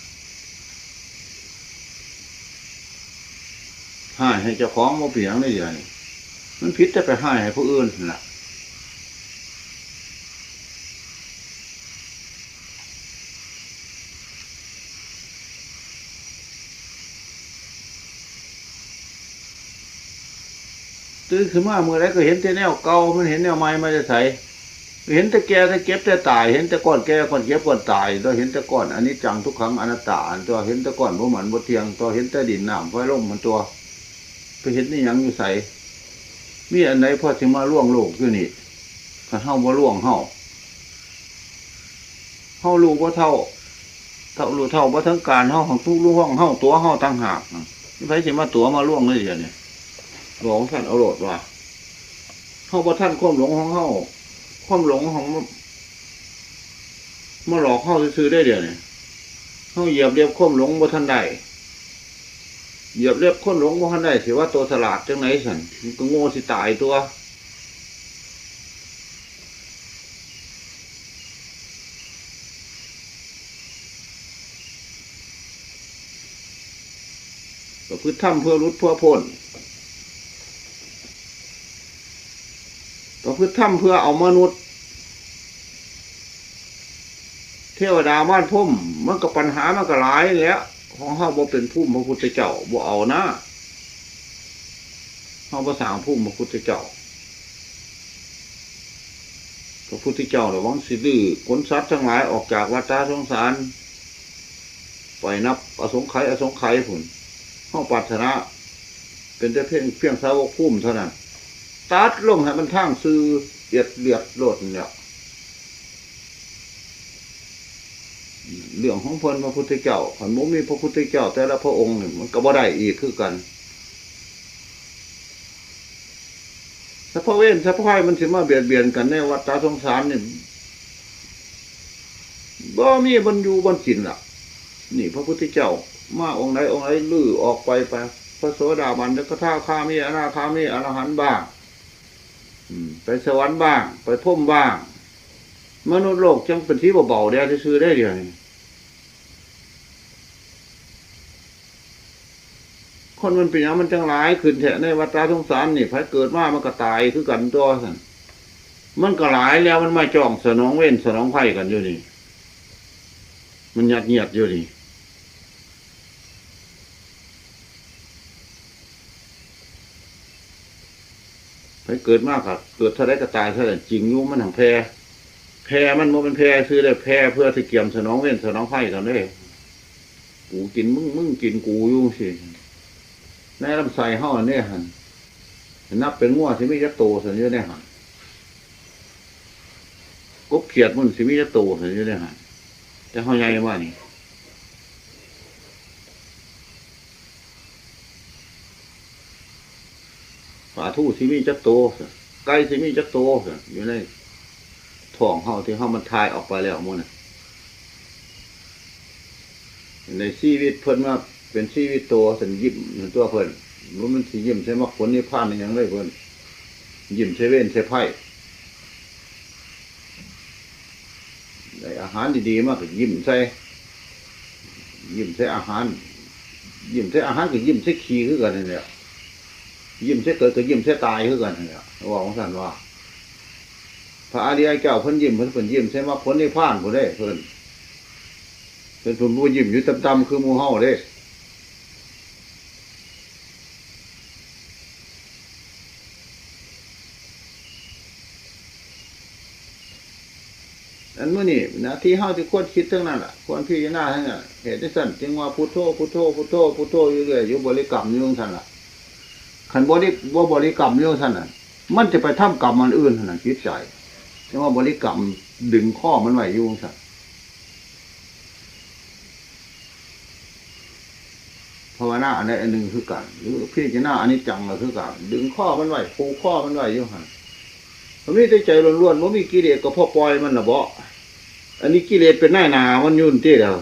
ให้เจ้าของมาเปลี่ยนได้ยังไงมันผิดแต่ไปให้ผู้อื่นน่ะตื่นขึ้นมาเมื่อไรก็เห็นแต่แนวเก่ามันเห็นแนวใหม่มาจะใส่เห็นแต่แก่แต่เก็บแต่ตายเห็นแต่ก้อนแก่ก้อนเก็บก้อนตายตัวเห็นแต่ก้อนอันนี้จังทุกครั้งอนัตตาตัวเห็นแต่ก้อนบ่เหมือนบ่เทียงตัวเห็นแต่ดินน้ำไฟลมมันตัวไปเห็นนี่ยังอยู่ใส่มีอันไหนพอถึงมาล่วงโลกอยู่นี่ถ้าเฮาบ่ล่วงเฮารู้ว่าเท่ารู้เท่าว่าทั้งการเฮาของทุกรู้ห้องเฮาตัวเฮาตั้งหากนี่ไผสิมาตัวมาล่วงเลยเดี๋ยวนี้หลวงท่านเอาโลดว่าเฮาบ่ท่านความหลงของเฮาความหลงของมาหลอกเข้าซื้อได้เดี๋ยวนี้เข้าเหยียบเรียบความหลงบ่ทันได้เหยียบเรียบความหลงบ่ทันได้ถือว่าตัวสลาดจังไหนสันมันก็โง่สิตายตัวประพฤติธรรมเพื่อรุดเพื่อพ้นประพฤติธรรมเพื่อเอามนุษย์เทวดาบ้านพุ่มมันก็ปัญหามันก็หลายแล้วของเฮาบ่เป็นผู้พระพุทธเจ้าบ่เอานะเฮาบ่สร้างผู้พระพุทธเจ้าพระพุทธเจ้าระวังสิดื้อคนสัตว์ทั้งหลายออกจากวัฏสงสารปล่อยนับอสงไขยผุนเฮาปรารถนาเป็นแต่เพียงสาวกพุ่มเท่านั้นตัดลงให้มันทางซื่อเอียดเลียดโลดเนี่ยเรื่องของพระพุทธเจ้าขันมุมีพระพุทธเจ้าแต่ละพระองค์เนี่ยมันก็บ่ได้อีกคือกันสัพพะเว้นสัพพะไพมันสิมาเบียดกันในวัฏสงสารเนี่ยบ่มีบรรยูบรรจินล่ะนี่พระพุทธเจ้ามาองค์ไหนลื้อออกไปพระโสดาบันแล้วก็ท่าข้ามีอนาคามีอรหันต์บ้างไปสวรรค์บ้างไปพรหมบ้างมนุษย์โลกจังเป็นที่เบาๆได้ซื้อได้เดียวนี่คนมันเป็นอย่างมันจังหลายขึ้นแท้ในวัฏสงสารนี่พอเกิดมามันก็ตายคือกันตัวสั่นมันก็หลายแล้วมันมาจ้องสนองเว้นสนองไผ่กันอยู่นี่มันหยัดเงียดอยู่นี่พอเกิดมากครับเกิดเท่าไรก็ตายเท่านั้นจริงยุ่มันทางแพมันมันเป็นแพซื้อได้แพเพื่อที่เกี่ยมสนองเว้นสนองไผ่กันได้กูกินมึงกินกูยุ่งสิในลำไส้เห่าเนี่ยหันนับเป็นง้อสิมิจะโตสัญญาเนี่ยหันกบเขียดมันสิมิจะโตสัญญาเนี่ยหันแต่เห่าใหญ่ว่านี่ ปลาทู่สิมีจักโตไก่สิมีจักโตอยู่ในท้องเฮาที่เฮามันทายออกไปแล้วหมดน่ะในชีวิตเพิ่นมาเป็นชีวิตโตสันยิ้มตัวเพิ่นมันสิยิ้มใช่มรรคผลนิพพานในอย่างไรเพิ่นยิ้มใช่เว้นใช่ไผ่ได้อาหารดีๆมากก็ยิ้มใส่อาหารยิ้มใส่อาหารก็ยิ้มใส่ขี้คือกันนี่แหละยิ้มใส่เกิดก็ยิ้มใส่ตายคือกันนี่แหละว่าของท่านว่าพระอริยเจ้าเพิ่นยิ้มเพิ่นยิ้มใช่มรรคผลนิพพานผู้ใดเพิ่นผู้ยิ้มอยู่ต่ำๆคือหมู่เฮาเด้อันเมื่อนี่นะที่เฮาที่ควรคิดทั้งนั้นแหละควรพิจารณาทั้งนั้นเหตุที่สั่นจึงว่าพุทโธพุทโธพุทโธพุทโธอยู่เรื่อยอยู่บริกรรมอยู่ท่านล่ะขันบริกรรมอยู่ท่านน่ะมันจะไปทำกรรมมันอื่นท่านน่ะคิดใจจึงว่าบริกรรมดึงข้อมันไว้อยู่ท่านภาวนาอันใดอันหนึ่งคือกันหรือพิจารณาอันนี้จังก็คือกันดึงข้อมันไว้ผูกข้อมันไว้อยู่ท่านมันไม่ได้ใจล้วนๆมันมีกิเลสก็พอปล่อยมันน่ะบ่อันนี้กิเลสเป็นหน้าหนามันยุ่นที่เดียว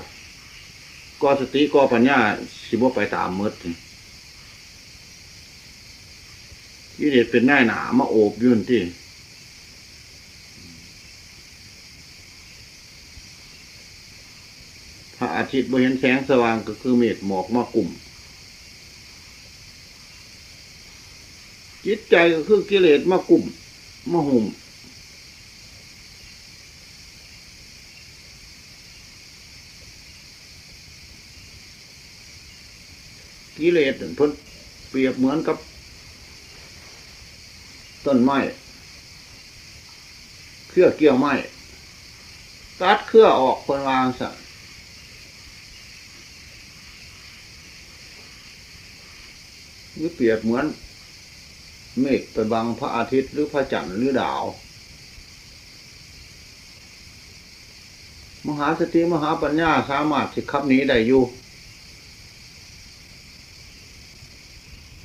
ก็สติก็ปัญญาสิบ่ไปตามมืดกิเลสเป็นหน้าหนามาโอบยุ่นที่พระอาทิตย์บ่เห็นแสงสว่างก็คือเมฆหมอกมากลุ่มจิตใจก็คือกิเลสมากลุ่มมาหุ่มกิเลสเพิ่นเปรียบเหมือนกับต้นไม้เครือเกี่ยวไม้ตัดเครือออกคนวางซะหรือเปรียบเหมือนเมฆไปบังพระอาทิตย์หรือพระจันทร์หรือดาวมหาสติมหาปัญญาสามารถสิขับหนีได้อยู่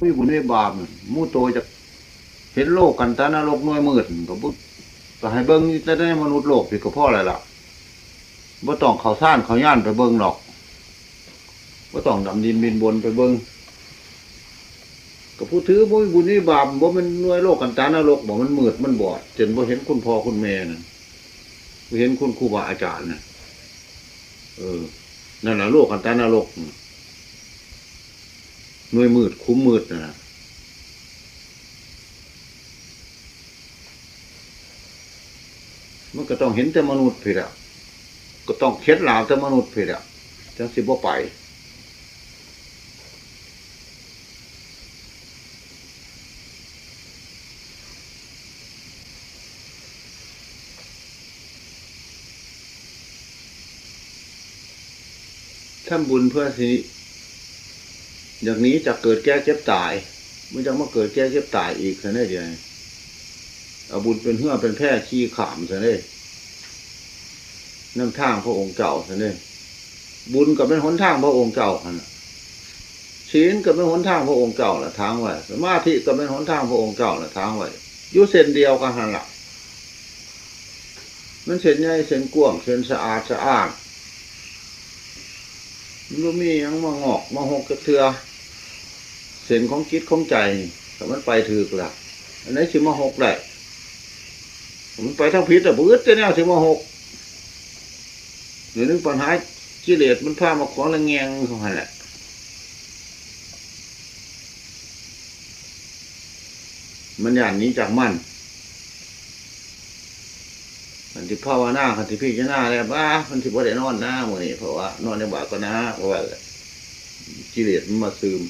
มีบุญมีบาปมู่โตจะเห็นโลกกันตานรกน้อยมืดก็บุก็ให้เบิ้งจะได้มนุษย์โลกผิดก็เพราะอะไรล่ะบ่ต้องเขาซ่านเขาย่านไปเบิ้งหรอกบ่ต้องดำดินบินบนไปเบิ้งก็ผู้ถือบ่มีบุญมีบาปบ่มันน้อยโลกกันตานรกบ่มันมืดมันบอดจนบ่เห็นคุณพ่อคุณแม่น่ะบ่เห็นคุณครูบาอาจารย์น่ะนั่นแหละโลกกันตานรกหน่วยมืดคุ้มมืดนะมันก็ต้องเห็นแต่มนุษย์ผิดอ่ะก็ต้องเค็ดหลาบแต่มนุษย์ผิดอ่ะจังสิบ่ไปทำบุญเพื่อสิอย่างนี้จะเกิดแก่เจ็บตายไม่ต้องมาเกิดแก่เจ็บตายอีกซะแน่เดียวเอาบุญเป็นเหื่อเป็นแพร่ขี้ขามซะเลยน้ำทางพระองค์เจ้าซะเลยบุญกับเป็นหนทางพระองค์เจ้าหั่นศีลกับเป็นหนทางพระองค์เจ้าละทางไว้สมาธิกับเป็นหนทางพระองค์เจ้าละทางไว้อยู่เส้นเดียวกันหั่นล่ะมันเส้นใหญ่เส้นกว้างเส้นสะอาดสะอาดมันมียังมางอกมาหกกระเทือเส้นของจิตของใจแต่มันไปถือละอันนี้สิมาหกได้มันไปทั้งพิษแต่บื้อจะแนวสิมาหกหรือนึกปัญหากิเลสมันพามาของระแงงของมันแหละมันอย่างนี้จากมันมันที่ภาวนาคันที่พี่จะหน้าแล้วบ้ามันที่บ่ได้นอนหน้าหมดนี่เพราะว่านอนในบาทก็นะเพราะว่ากิเลสมันมาซึม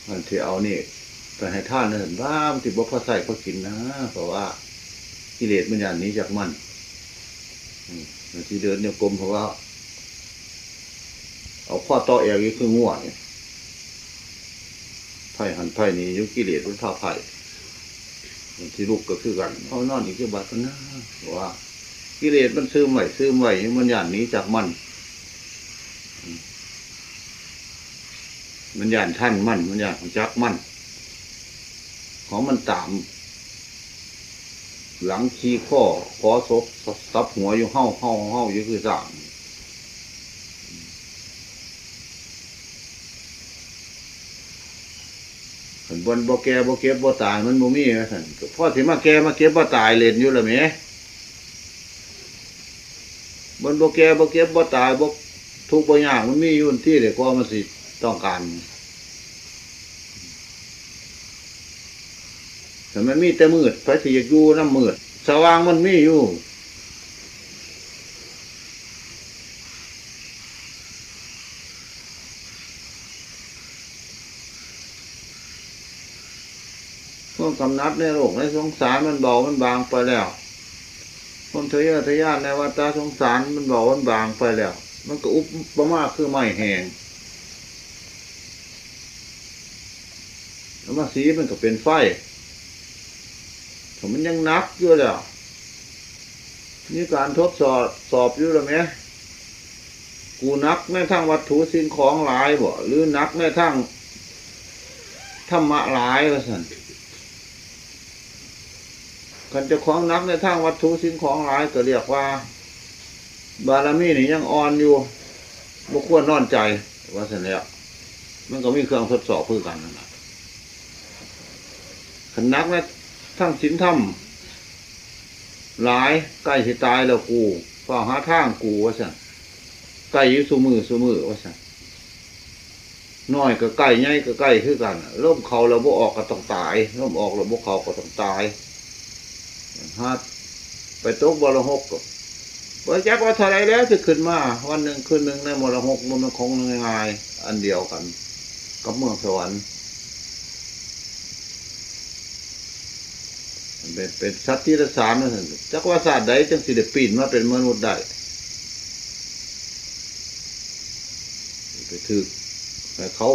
มันที่เอานี่ไปให้ท่านนั่นบ้ามันที่บ่พอใส่พอกินนะเพราะว่ากิเลสมันอย่างนี้จากมันมันที่เดินเนี่ยกลมเพราะว่าเอาข้อต่อเอวนี่คือง่วงไผ่หันไผ่นี้ยุกิเลสมันพาไผ่ที่ลูกก็คือกันเอานอนอีกที่บัดก็นะว่ากิเลสมันซึมไหวมันอย่างนี้จากมัน มันย่านท่านมั่นมันย่านของจักมั่นของมันตามหลังขี้ข้อขอศพซับหัวอยู่เฮ้าอยู่คือสั่งบนบ่แก่บ่เก็บบ่ตายมันบ่มีนะท่านพ่อสิมาแก่มาเก็บบ่ตายเล่นอยู่ละแหมบนบ่แก่บ่เก็บบ่ตายบ่ทุกข์บ่ยากมันมีอยู่ที่เด็กก็มันสิต้องการแต่มันมีแต่มืดไฟสิอยากอยู่น้ำมืดสว่างมันมีอยู่ความกำนัดในโลกในสงสารมันเบามันบางไปแล้วความทะเยอทะยานในวัฏสงสารมันเบามันบางไปแล้วมันก็อุปมาคือไม้แห้งแล้วมาสีมันก็เป็นไฟแต่มันยังนักอยู่แล้วนี่การทดสอบอยู่แล้วไหมกูนักในทางวัตถุสิ่งของหลายบ่หรือนักในทางธรรมะหลายว่าสั่นกันจะของนักในทางวัตถุสิ่งของหลายก็เรียกว่าบารมีนี่ยังอ่อนอยู่บ่ควรนอนใจว่าสั่นแล้วมันก็มีเครื่องทดสอบเพื่อกันนั่นแหละขันนักในทางศีลธรรมหลายใกล้สิตายแล้วกูก็หาทางกูว่าสั่นใกล้อยู่ซุมือว่าสั่นน้อยก็ใกล้ใหญ่ก็ใกล้คือกันร่มเขาเราบ่ออกก็ต้องตายร่มออกเราบ่เขาก็ต้องตายฮะไปตกบรหกก็ว่าจักว่าเท่าไรแล้วจะขึ้นมาวันหนึ่งคืนหนึ่งในมรหกมันคงง่ายอันเดียวกันกับเมืองสวรรค์เป็นสัตว์ที่รักษานั่นจักว่าศาสตร์ใดจังสิเดปีนมาเป็นมนุษย์ได้ไปถือแต่เขา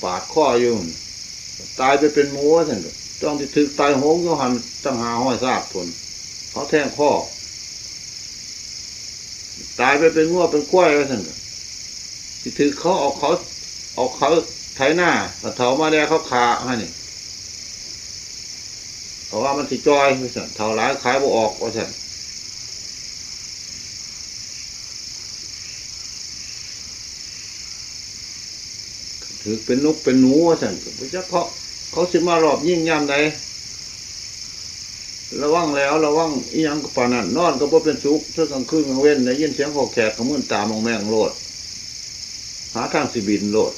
ปาดข้ออยู่ตายไปเป็นหมูท่านต้องที่ถือตายโหงโยหันตั้งหาห้อยซากผลเขาแทงข้อตายไปเป็นงัวเป็นกล้วยท่านที่ถือเขาเอาเขาไถหน้าเถามาแล้วเขาขาให้นี่เพราะว่ามันสิจอยว่าซั่นเท่าหลายขายบ่ออกว่าซั่นถือเป็นนกเป็นหนูว่าซั่นบ่จักเขาสิมารอบยิ่งยามใดระวังแล้วระวังอีหยังก็ปานนั้นนอนก็บ่เป็นสุขเทื่อกลางคืนกลางเว้นได้ยินเสียงขอแขกก็มึนตามองแมงโลดหาทางสิบินโลด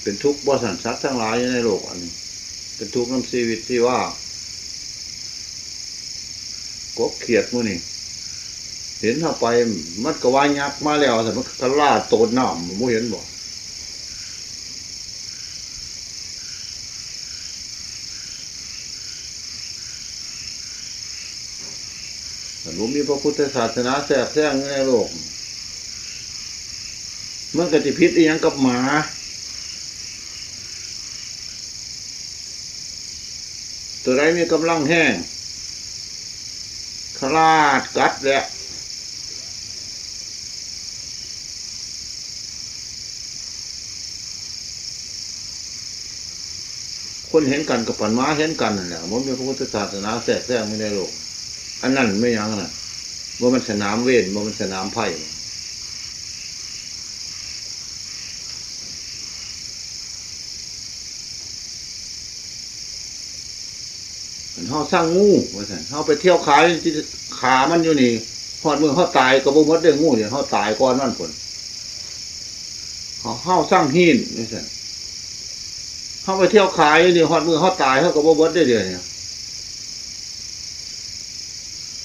เป็นทุกข์บ่สั่นสัตว์ทั้งหลายอยู่ในโลกอันนี้เป็นทุกข์น้ำชีวิตที่ว่ากบเขียดมื้อนี่เห็นเข้าไปมันก็ว่ายักษ์มาแล้วแต่มันทะล่าโตดน้ำบ่เห็นบ่แต่บ่มีพระพุทธศาสนาแทรกแซงในโลกมันก็สิผิดอีหยังกับหมาตัวใดมีกำลังแห้งขลาดกัดแหละคนเห็นกันกับปัญมาเห็นกันนั่นแหละมันมีพระพุทธศาสนาแทรกแซงไม่ได้โลกอันนั้นไม่ยังน่ะว่ามันสนามเวทว่ามันสนามไพ่เขาสร้างงูว่าสั่นเขาไปเที่ยวขายที่ขามันอยู่นี่หอดมือเขาตายก็บ่มดได้งูเนี่ยเขาตายก่อนมันผลเขาสร้างหินว่าสั่นเขาไปเที่ยวขายนี่หอดมือเขาตายเขาก็บ่มดได้เดี๋ยวนี้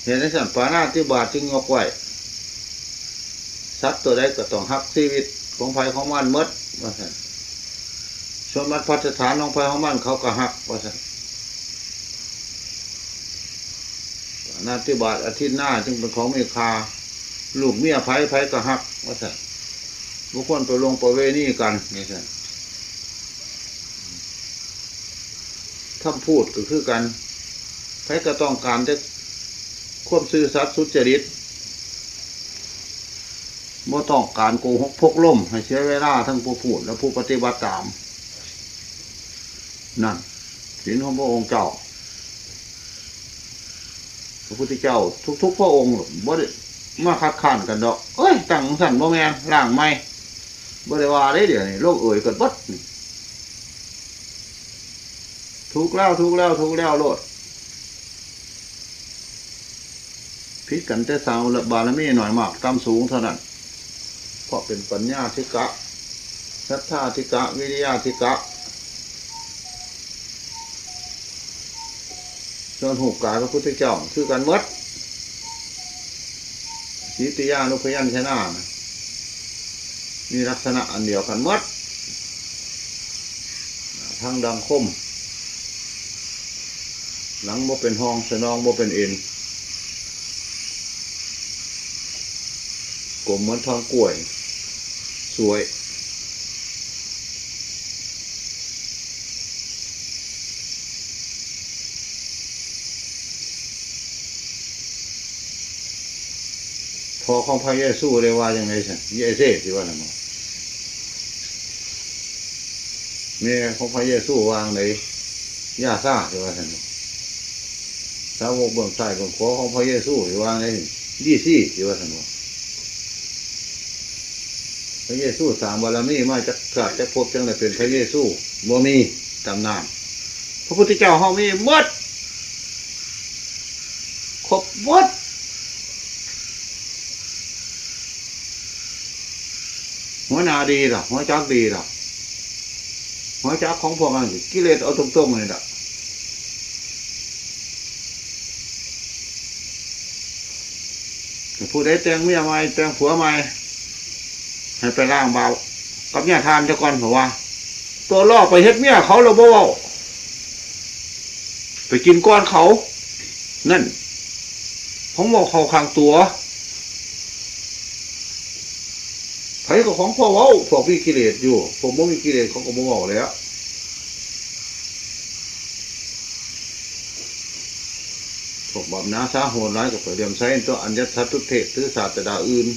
เห็นไหมสั่นปานาติบาตจึงงอกไว้สัตว์ตัวใดก็ต้องฮักชีวิตของไฟของมันมดว่าสั่นชนมัดพัฒฐานของไฟของมันเขาก็ฮักว่าสั่นนาติบาตอาทิตย์หน้าจึงเป็นของมีค่าลูกเมียไผ่ก็ฮักว่าสั่นบุคคลไปลงประเวณีกันนี่สั่นถ้าพูดก็คือกันไผ่ก็ต้องการจะควบซื่อสัตย์สุจริต บ่ต้องการโกหกพกล่มให้เสียเวลาทั้งผู้พูดและผู้ปฏิบัติตามนั่นศีลของพระองค์เจ้าพระพุทธเจ้าทุกๆพระองค์บ่ได้มาคัดค้านกันดอกเอ้ยตั้งสั่นบ่แม่นร่างใหม่บ่ได้ว่าได้เดี๋ยวนี้โลกเอ่ยกันบัดถูกแล้วโลดพิษกันแต่สาวบารมีหน่อยมากตามสูงเท่านั้นเพราะเป็นปัญญาธิกะศรัทธาธิกะวิริยะธิกะส่วนหูกายพระพุทธเจ้าคือกันมัดสิทธิยานุพยัญชนะมีลักษณะอันเดียวกันมัดทั้งดังคมหลังบ่เป็นห้องสนองบ่เป็นเอ็นกลมเหมือนทองกล้วยสวยพอของพระเยซูเรียกว่าอย่างไรสิเยเซ่ที่ว่าอะไรเมียของพระเยซูวางในยาซ่าที่ว่าอะไรสาวกเบื้องใต้เบื้องขวาของพระเยซูที่วางในยี่ซี่ที่ว่าอะไรพระเยซูสามบารมีมาจากศาสตร์จากภพจังเลยเป็นพระเยซูบ่มีตำนานพระพุทธเจ้าเฮามีหมดครบหมดหัวหน้าดีหรอหัวจักดีหรอหัวจักของพวกนั้นกิเลสเอาตรงๆเลยล่ะผู้ใดแต่งเมียใหม่แต่งผัวใหม่ให้ไปล่างเบากับเนี่ยทานเจ้าก่อนเพราะว่าตัวล่อไปเฮ็ดเมียเขาเราบ่เว้าไปกินก้อนเขานั่นผมบอกเขาข้างตัวไผก็ของพ่อเว้าพวกมีกิเลสอยู่ผมบ่มีกิเลสเขาก็บ่เว้าแล้วพวกบาปนาสาโหดร้ายกับไปเรียมใช้ตัวอัญญสัตตุเทศหรือศาสตราอื่น